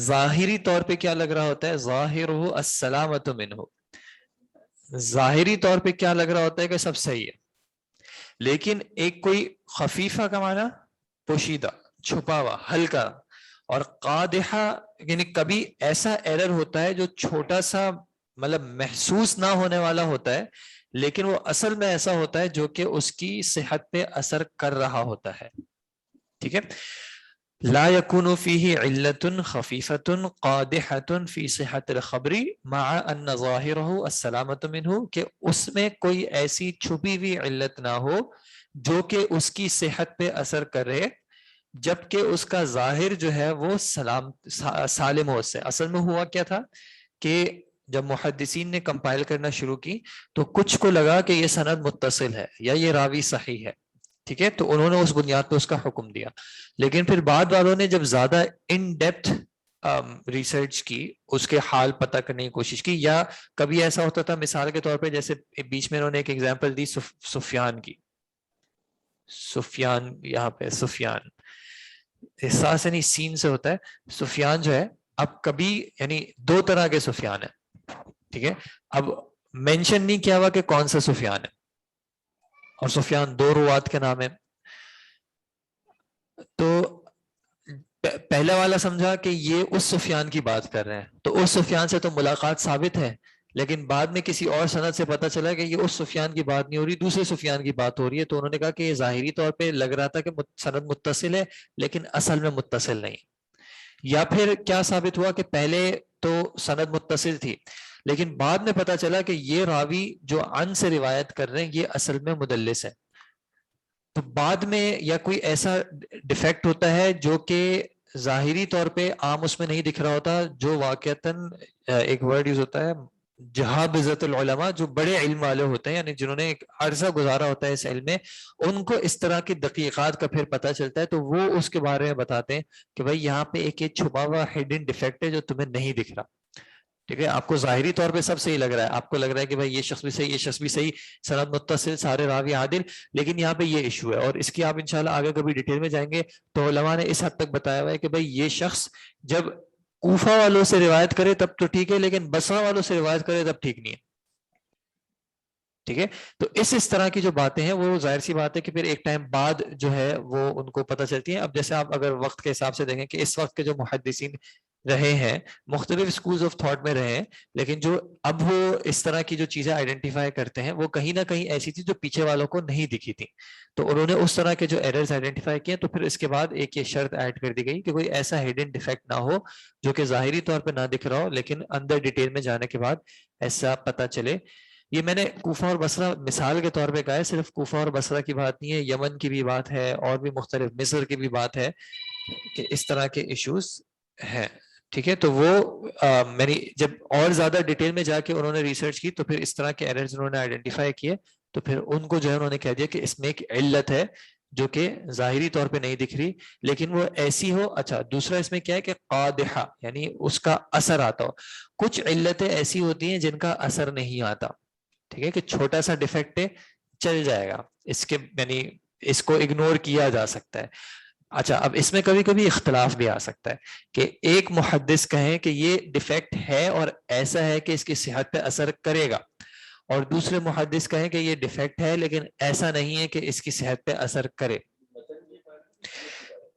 ظاہری طور پہ کیا لگ رہا ہوتا ہے، ظاہرہ السلامۃ منہ، ظاہری طور پہ کیا لگ رہا ہوتا ہے کہ سب صحیح ہے، لیکن ایک کوئی خفیفہ کا معنی پوشیدہ، چھپا ہوا، ہلکا. اور قادحہ یعنی کبھی ایسا ایرر ہوتا ہے جو چھوٹا سا مطلب محسوس نہ ہونے والا ہوتا ہے، لیکن وہ اصل میں ایسا ہوتا ہے جو کہ اس کی صحت پہ اثر کر رہا ہوتا ہے. ٹھیک ہے. لا يكون فيه علة خفيفة قادحة في صحة الخبر مع أن ظاهره السلامة منه, کہ اس میں کوئی ایسی چھپی ہوئی علت نہ ہو جو کہ اس کی صحت پہ اثر کرے, جبکہ اس کا ظاہر جو ہے وہ سالم ہو. اس سے اصل میں ہوا کیا تھا کہ جب محدثین نے کمپائل کرنا شروع کی تو کچھ کو لگا کہ یہ سند متصل ہے یا یہ راوی صحیح ہے, ٹھیک ہے, تو انہوں نے اس بنیاد پہ اس کا حکم دیا. لیکن پھر بعد والوں نے جب زیادہ ان ڈیپتھ ریسرچ کی, اس کے حال پتہ کرنے کی کوشش کی, یا کبھی ایسا ہوتا تھا مثال کے طور پہ جیسے بیچ میں انہوں نے ایک ایگزامپل دی سفیان کی, سفیان یہاں پہ سفیان احساس یعنی سین سے ہوتا ہے, سفیان جو ہے اب کبھی یعنی دو طرح کے سفیان ہیں, ٹھیک ہے, اب مینشن نہیں کیا ہوا کہ کون سا سفیان ہے, اور سفیان دو روات کے نام ہے. تو پہلا والا سمجھا کہ یہ اس سفیان کی بات کر رہے ہیں, تو اس سفیان سے تو ملاقات ثابت ہے, لیکن بعد میں کسی اور سند سے پتہ چلا کہ یہ اس سفیان کی بات نہیں ہو رہی, دوسرے سفیان کی بات ہو رہی ہے. تو انہوں نے کہا کہ یہ ظاہری طور پہ لگ رہا تھا کہ سند متصل ہے لیکن اصل میں متصل نہیں. یا پھر کیا ثابت ہوا کہ پہلے تو سند متصل تھی لیکن بعد میں پتہ چلا کہ یہ راوی جو عن سے روایت کر رہے ہیں یہ اصل میں مدلس ہے. تو بعد میں یا کوئی ایسا ڈیفیکٹ ہوتا ہے جو کہ ظاہری طور پہ عام اس میں نہیں دکھ رہا ہوتا, جو واقعتاً ایک ورڈ یوز ہوتا ہے جہابذۃ العلماء, جو بڑے علم والے ہوتے ہیں یعنی جنہوں نے ایک عرصہ گزارا ہوتا ہے اس علم میں, ان کو اس طرح کی دقیقات کا پھر پتہ چلتا ہے, تو وہ اس کے بارے میں بتاتے ہیں کہ بھائی یہاں پہ ایک یہ چھپا ہوا ہڈن ڈیفیکٹ ہے جو تمہیں نہیں دکھ رہا, ٹھیک ہے. آپ کو ظاہری طور پہ سب صحیح لگ رہا ہے, آپ کو لگ رہا ہے کہ بھائی یہ شخص بھی صحیح, یہ شخص بھی صحیح, سند متصل, سارے راوی عادل, لیکن یہاں پہ یہ ایشو ہے. اور اس کی آپ انشاءاللہ آگے کبھی ڈیٹیل میں جائیں گے تو علماء نے اس حد تک بتایا ہوا ہے کہ بھائی یہ شخص جب کوفہ والوں سے روایت کرے تب تو ٹھیک ہے, لیکن بصرہ والوں سے روایت کرے تب ٹھیک نہیں ہے, ٹھیک ہے. تو اس طرح کی جو باتیں ہیں وہ ظاہر سی بات ہے کہ پھر ایک ٹائم بعد جو ہے وہ ان کو پتہ چلتی ہیں. اب جیسے آپ اگر وقت کے حساب سے دیکھیں کہ اس وقت کے جو محدثین رہے ہیں مختلف سکولز آف تھاٹ میں رہے ہیں, لیکن جو اب وہ اس طرح کی جو چیزیں آئیڈینٹیفائی کرتے ہیں وہ کہیں نہ کہیں ایسی تھی جو پیچھے والوں کو نہیں دکھی تھی, تو انہوں نے اس طرح کے جو ایررز آئیڈینٹیفائی کیے. تو پھر اس کے بعد ایک یہ شرط ایڈ کر دی گئی کہ کوئی ایسا ہڈن ڈیفیکٹ نہ ہو جو کہ ظاہری طور پہ نہ دکھ رہا ہو لیکن اندر ڈیٹیل میں جانے کے بعد ایسا پتہ چلے. یہ میں نے کوفہ اور بصرہ مثال کے طور پہ کہا ہے, صرف کوفہ اور بصرہ کی بات نہیں ہے, یمن کی بھی بات ہے اور بھی مختلف مصر کی بھی بات ہے کہ اس طرح کے ایشوز ہیں, ٹھیک ہے. تو وہ میں نے جب اور زیادہ ڈیٹیل میں جا کے انہوں نے ریسرچ کی تو پھر اس طرح کے ایررز انہوں نے آئیڈینٹیفائی کیے, تو پھر ان کو جو ہے انہوں نے کہہ دیا کہ اس میں ایک علت ہے جو کہ ظاہری طور پہ نہیں دکھ رہی لیکن وہ ایسی ہو. اچھا, دوسرا اس میں کیا ہے کہ قادحہ یعنی اس کا اثر آتا ہو. کچھ علتیں ایسی ہوتی ہیں جن کا اثر نہیں آتا, ٹھیک ہے, کہ چھوٹا سا ڈیفیکٹ ہے چل جائے گا, اس کے یعنی اس کو اگنور کیا جا سکتا ہے. اچھا, اب اس میں کبھی کبھی اختلاف بھی آ سکتا ہے کہ ایک محدث کہیں کہ یہ ڈیفیکٹ ہے اور ایسا ہے کہ اس کی صحت پہ اثر کرے گا, اور دوسرے محدث کہیں کہ یہ ڈیفیکٹ ہے لیکن ایسا نہیں ہے کہ اس کی صحت پہ اثر کرے.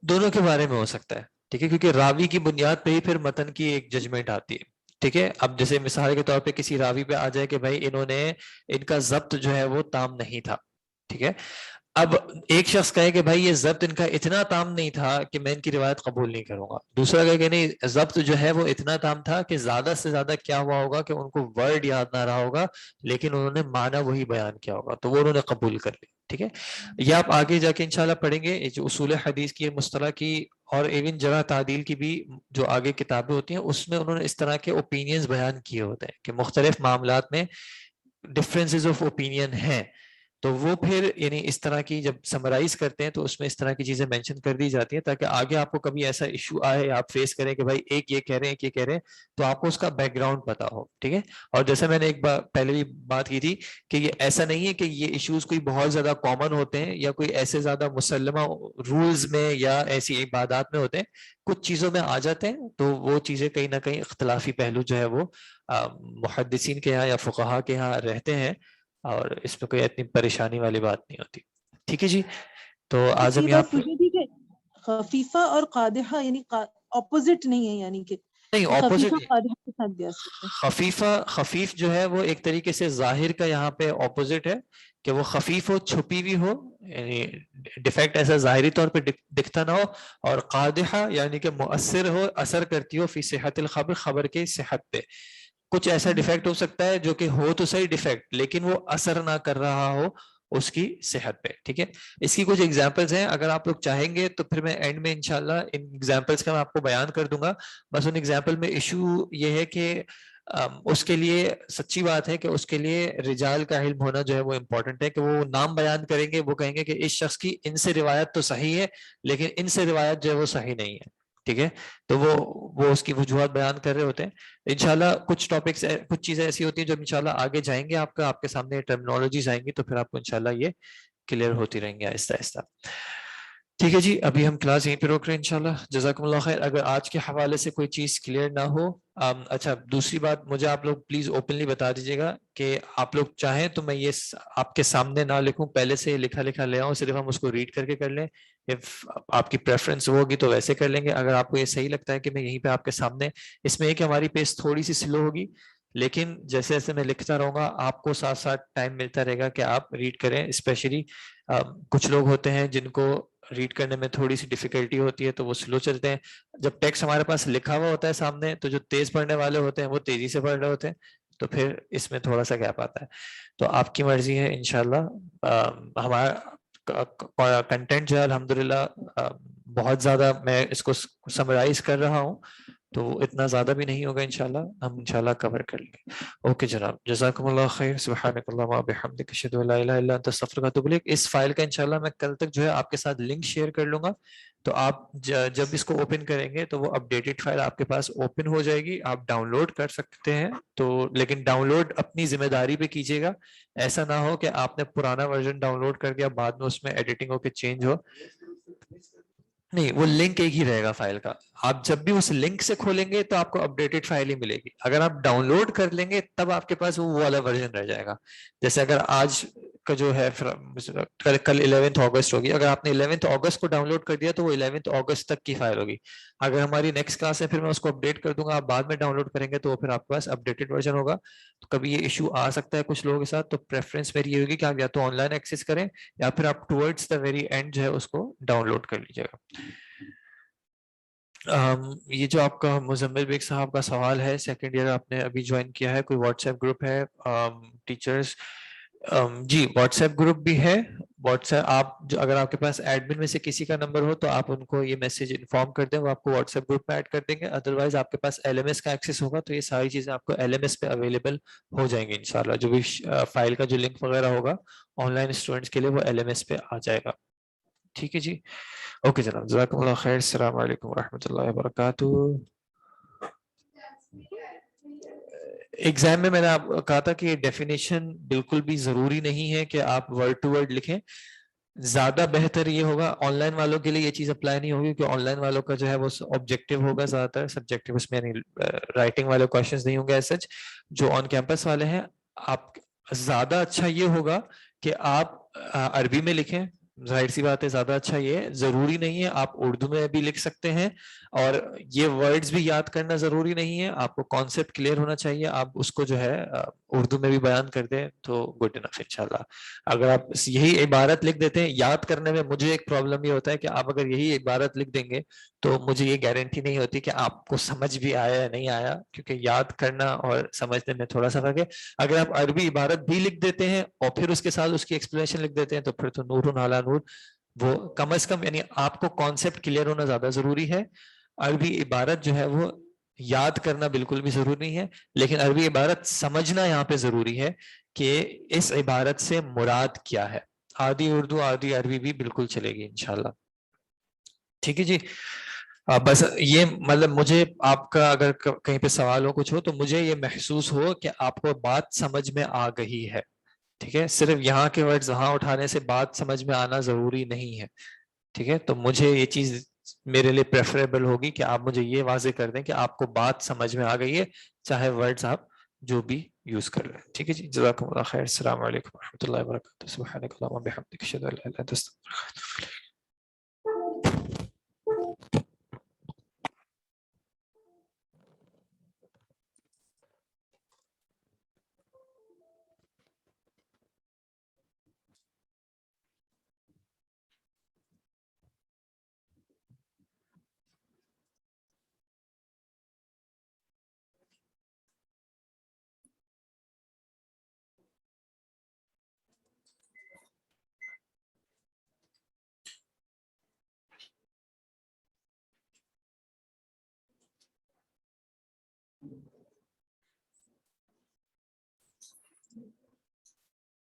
دونوں کے بارے میں ہو سکتا ہے, ٹھیک ہے, کیونکہ راوی کی بنیاد پہ ہی پھر متن کی ایک ججمنٹ آتی ہے, ٹھیک ہے. اب جیسے مثال کے طور پہ کسی راوی پہ آ جائے کہ بھائی انہوں نے ان کا ضبط جو ہے وہ تام نہیں تھا, ٹھیک ہے. اب ایک شخص کہے کہ بھائی یہ ضبط ان کا اتنا تام نہیں تھا کہ میں ان کی روایت قبول نہیں کروں گا, دوسرا کہے کہ نہیں ضبط جو ہے وہ اتنا تام تھا کہ زیادہ سے زیادہ کیا ہوا ہوگا کہ ان کو ورڈ یاد نہ رہا ہوگا لیکن انہوں نے معنی وہی بیان کیا ہوگا تو وہ انہوں نے قبول کر لی, ٹھیک ہے. یہ آپ آگے جا کے انشاءاللہ پڑھیں گے جو اصول حدیث کی مصطلح کی اور ایون جرح تعدیل کی بھی جو آگے کتابیں ہوتی ہیں اس میں انہوں نے اس طرح کے اوپینینز بیان کیے ہوتے ہیں کہ مختلف معاملات میں ڈفرینسز آف اوپینین ہیں, تو وہ پھر یعنی اس طرح کی جب سمرائز کرتے ہیں تو اس میں اس طرح کی چیزیں مینشن کر دی جاتی ہیں تاکہ آگے آپ کو کبھی ایسا ایشو آئے آپ فیس کریں کہ بھائی ایک یہ کہہ رہے ہیں ایک یہ کہہ رہے ہیں تو آپ کو اس کا بیک گراؤنڈ پتا ہو, ٹھیک ہے. اور جیسے میں نے ایک بار پہلے بھی بات کی تھی کہ یہ ایسا نہیں ہے کہ یہ ایشوز کوئی بہت زیادہ کامن ہوتے ہیں یا کوئی ایسے زیادہ مسلمہ رولز میں یا ایسی عبادات میں ہوتے ہیں, کچھ چیزوں میں آ جاتے ہیں تو وہ چیزیں کہیں نہ کہیں اختلافی پہلو جو ہے وہ محدثین کے یہاں یا فقہا کے یہاں رہتے ہیں اور اس میں کوئی اتنی پریشانی والی بات نہیں ہوتی, ٹھیک ہے جی. تو آج ہم یہاں خفیفہ اور قادحہ یعنی اپوزٹ نہیں ہے, یعنی کہ نہیں اپوزٹ, خفیف جو ہے وہ ایک طریقے سے ظاہر کا یہاں پہ اپوزٹ ہے کہ وہ خفیف ہو چھپی ہوئی ہو یعنی ڈیفیکٹ ایسا ظاہری طور پہ دکھتا نہ ہو, اور قادحہ یعنی کہ مؤثر ہو, اثر کرتی ہو فی صحت الخبر, خبر کی صحت پہ. کچھ ایسا ڈیفیکٹ ہو سکتا ہے جو کہ ہو تو صحیح ڈیفیکٹ, لیکن وہ اثر نہ کر رہا ہو اس کی صحت پہ. ٹھیک ہے, اس کی کچھ ایگزامپلس ہیں, اگر آپ لوگ چاہیں گے تو پھر میں اینڈ میں انشاءاللہ ان ایگزامپلس کا میں آپ کو بیان کر دوں گا. بس ان ایگزامپل میں ایشو یہ ہے کہ اس کے لیے سچی بات ہے کہ اس کے لیے رجال کا علم ہونا جو ہے وہ امپورٹنٹ ہے, کہ وہ نام بیان کریں گے, وہ کہیں گے کہ اس شخص کی ان سے روایت تو صحیح ہے لیکن ان سے روایت جو ہے وہ صحیح نہیں ہے. ٹھیک ہے, تو وہ اس کی وجوہات بیان کر رہے ہوتے ہیں. انشاءاللہ کچھ ٹاپکس, کچھ چیزیں ایسی ہوتی ہیں جو انشاءاللہ آگے جائیں گے, آپ کے سامنے ٹرمینالوجیز آئیں گی تو پھر آپ کو انشاءاللہ یہ کلیئر ہوتی رہیں گی آہستہ آہستہ. ٹھیک ہے جی, ابھی ہم کلاس یہیں پہ روک رہے ہیں انشاءاللہ. جزاکم اللہ خیر. اگر آج کے حوالے سے کوئی چیز کلیئر نہ ہو, اچھا دوسری بات, مجھے آپ لوگ پلیز اوپنلی بتا دیجیے گا کہ آپ لوگ چاہیں تو میں یہ آپ کے سامنے نہ لکھوں, پہلے سے لکھا لے آؤں, صرف ہم اس کو ریڈ کر کے کر لیں. آپ کی پریفرنس ہوگی تو ویسے کر لیں گے. اگر آپ کو یہ صحیح لگتا ہے کہ میں یہیں پہ آپ کے سامنے, اس میں ایک ہماری پیس تھوڑی سی سلو ہوگی, لیکن جیسے جیسے میں لکھتا رہوں گا آپ کو ساتھ ساتھ ٹائم ملتا رہے گا کہ آپ ریڈ کریں. اسپیشلی کچھ لوگ ہوتے ہیں جن کو ریڈ کرنے میں تھوڑی سی ڈیفیکلٹی ہوتی ہے تو وہ سلو چلتے ہیں. جب ٹیکسٹ ہمارے پاس لکھا ہوا ہوتا ہے سامنے تو جو تیز پڑھنے والے ہوتے ہیں وہ تیزی سے پڑھ رہے ہوتے ہیں, تو پھر اس میں تھوڑا سا گیپ آتا ہے. تو آپ کی مرضی ہے انشاءاللہ. ہمارا کنٹینٹ جو ہے الحمدللہ بہت زیادہ, میں اس کو سمرائز کر رہا ہوں تو اتنا زیادہ بھی نہیں ہوگا, انشاءاللہ ہم انشاءاللہ کور کر لیں گے. اوکے جناب, جزاکم اللہ خیر. سبحانک اللہم و بحمدک, اشہدو ان لا الہ الا انت استغفرک و اتوب الیک. اس فائل کا انشاءاللہ میں کل تک جو ہے آپ کے ساتھ لنک شیئر کر لوں گا, تو آپ جب اس کو اوپن کریں گے تو وہ اپڈیٹڈ فائل آپ کے پاس اوپن ہو جائے گی, آپ ڈاؤن لوڈ کر سکتے ہیں. تو لیکن ڈاؤن لوڈ اپنی ذمہ داری پہ کیجیے گا, ایسا نہ ہو کہ آپ نے پرانا ورژن ڈاؤن لوڈ کر دیا, بعد میں اس میں ایڈیٹنگ ہو کے چینج ہو. نہیں, وہ لنک ایک ہی رہے گا فائل کا. آپ جب بھی اس لنک سے کھولیں گے تو آپ کو اپڈیٹڈ فائل ہی ملے گی. اگر آپ ڈاؤن لوڈ کر لیں گے تب آپ کے پاس وہ والا ورژن رہ جائے گا. جیسے اگر آج کا جو ہے کل 11 اگست ہوگی, اگر آپ نے 11 اگست کو ڈاؤن لوڈ کر دیا تو وہ 11 اگست تک کی فائل ہوگی. اگر ہماری نیکسٹ کلاس ہے پھر میں اس کو اپڈیٹ کر دوں گا, آپ بعد میں ڈاؤن لوڈ کریں گے تو پھر آپ کے پاس اپڈیٹڈ ورژن ہوگا. تو کبھی یہ ایشو آ سکتا ہے کچھ لوگوں کے ساتھ, تو پریفرنس میری یہ ہوگی کہ آپ یا تو آن لائن ایکسیس کریں یا پھر آپ ٹورڈز دا ویری اینڈ جو ہے اس کو ڈاؤن لوڈ کر لیجیے گا. یہ جو آپ کا مزمل بیگ صاحب کا سوال ہے, سیکنڈ ایئر آپ نے ابھی جوائن کیا ہے, کوئی واٹس ایپ گروپ ہے ٹیچرز؟ جی واٹس ایپ گروپ بھی ہے. واٹس ایپ آپ اگر آپ کے پاس ایڈمن میں سے کسی کا نمبر ہو تو آپ ان کو یہ میسج انفارم کر دیں, وہ آپ کو واٹس ایپ گروپ میں ایڈ کر دیں گے. ادروائز آپ کے پاس ایل ایم ایس کا ایکسیس ہوگا تو یہ ساری چیزیں آپ کو ایل ایم ایس پہ اویلیبل ہو جائیں گی انشاءاللہ. جو بھی فائل کا جو لنک وغیرہ ہوگا آن لائن اسٹوڈنٹس کے لیے وہ ایل ایم ایس پہ آ جائے گا. ٹھیک ہے جی, اوکے جناب, جزاکم اللہ خیر. السلام علیکم ورحمۃ اللہ وبرکاتہ. ایگزام میں نے آپ کہا تھا کہ ڈیفینیشن بالکل بھی ضروری نہیں ہے کہ آپ ورڈ ٹو ورڈ لکھیں. زیادہ بہتر یہ ہوگا, آن لائن والوں کے لیے یہ چیز اپلائی نہیں ہوگی کہ آن لائن والوں کا جو ہے وہ آبجیکٹیو ہوگا زیادہ تر, سبجیکٹیو اس میں یعنی رائٹنگ والے کوشچنز نہیں ہوں گے ایز سچ. جو آن کیمپس والے ہیں آپ زیادہ اچھا یہ ہوگا کہ آپ عربی میں لکھیں. ظاہر سی بات ہے زیادہ اچھا یہ ہے, ضروری نہیں ہے آپ اردو میں بھی لکھ سکتے ہیں, اور یہ ورڈز بھی یاد کرنا ضروری نہیں ہے, آپ کو کانسیپٹ کلیئر ہونا چاہیے. آپ اس کو جو ہے اردو میں بھی بیان کر دیں تو گڈ انف انشاءاللہ. اگر آپ یہی عبارت لکھ دیتے ہیں, یاد کرنے میں مجھے ایک پرابلم یہ ہوتا ہے کہ آپ اگر یہی عبارت لکھ دیں گے تو مجھے یہ گارنٹی نہیں ہوتی کہ آپ کو سمجھ بھی آیا یا نہیں آیا, کیونکہ یاد کرنا اور سمجھنے میں تھوڑا سا فرق ہے. اگر آپ عربی عبارت بھی لکھ دیتے ہیں اور پھر اس کے ساتھ اس کی ایکسپلینیشن لکھ دیتے ہیں تو پھر تو نور علی نور. وہ کم از کم یعنی آپ کو کانسیپٹ کلیئر ہونا زیادہ ضروری ہے. عربی عبارت جو ہے وہ یاد کرنا بالکل بھی ضروری نہیں ہے, لیکن عربی عبارت سمجھنا یہاں پہ ضروری ہے کہ اس عبارت سے مراد کیا ہے. آدھی اردو آدھی عربی بھی بالکل چلے گی انشاءاللہ. ٹھیک ہے جی, بس یہ مطلب مجھے آپ کا اگر کہیں پہ سوال ہو کچھ ہو تو مجھے یہ محسوس ہو کہ آپ کو بات سمجھ میں آ گئی ہے. ٹھیک ہے, صرف یہاں کے ورڈز وہاں اٹھانے سے بات سمجھ میں آنا ضروری نہیں ہے. ٹھیک ہے, تو مجھے یہ چیز میرے لیے پریفریبل ہوگی کہ آپ مجھے یہ واضح کر دیں کہ آپ کو بات سمجھ میں آ گئی ہے, چاہے ورڈز آپ جو بھی یوز کر رہے ہیں. ٹھیک ہے جی, جزاکم اللہ خیر. السلام علیکم ورحمۃ اللہ وبرکاتہ. سبحانک اللہم و بحمدک, اشہدو ان لا الہ الا انت استغفرک.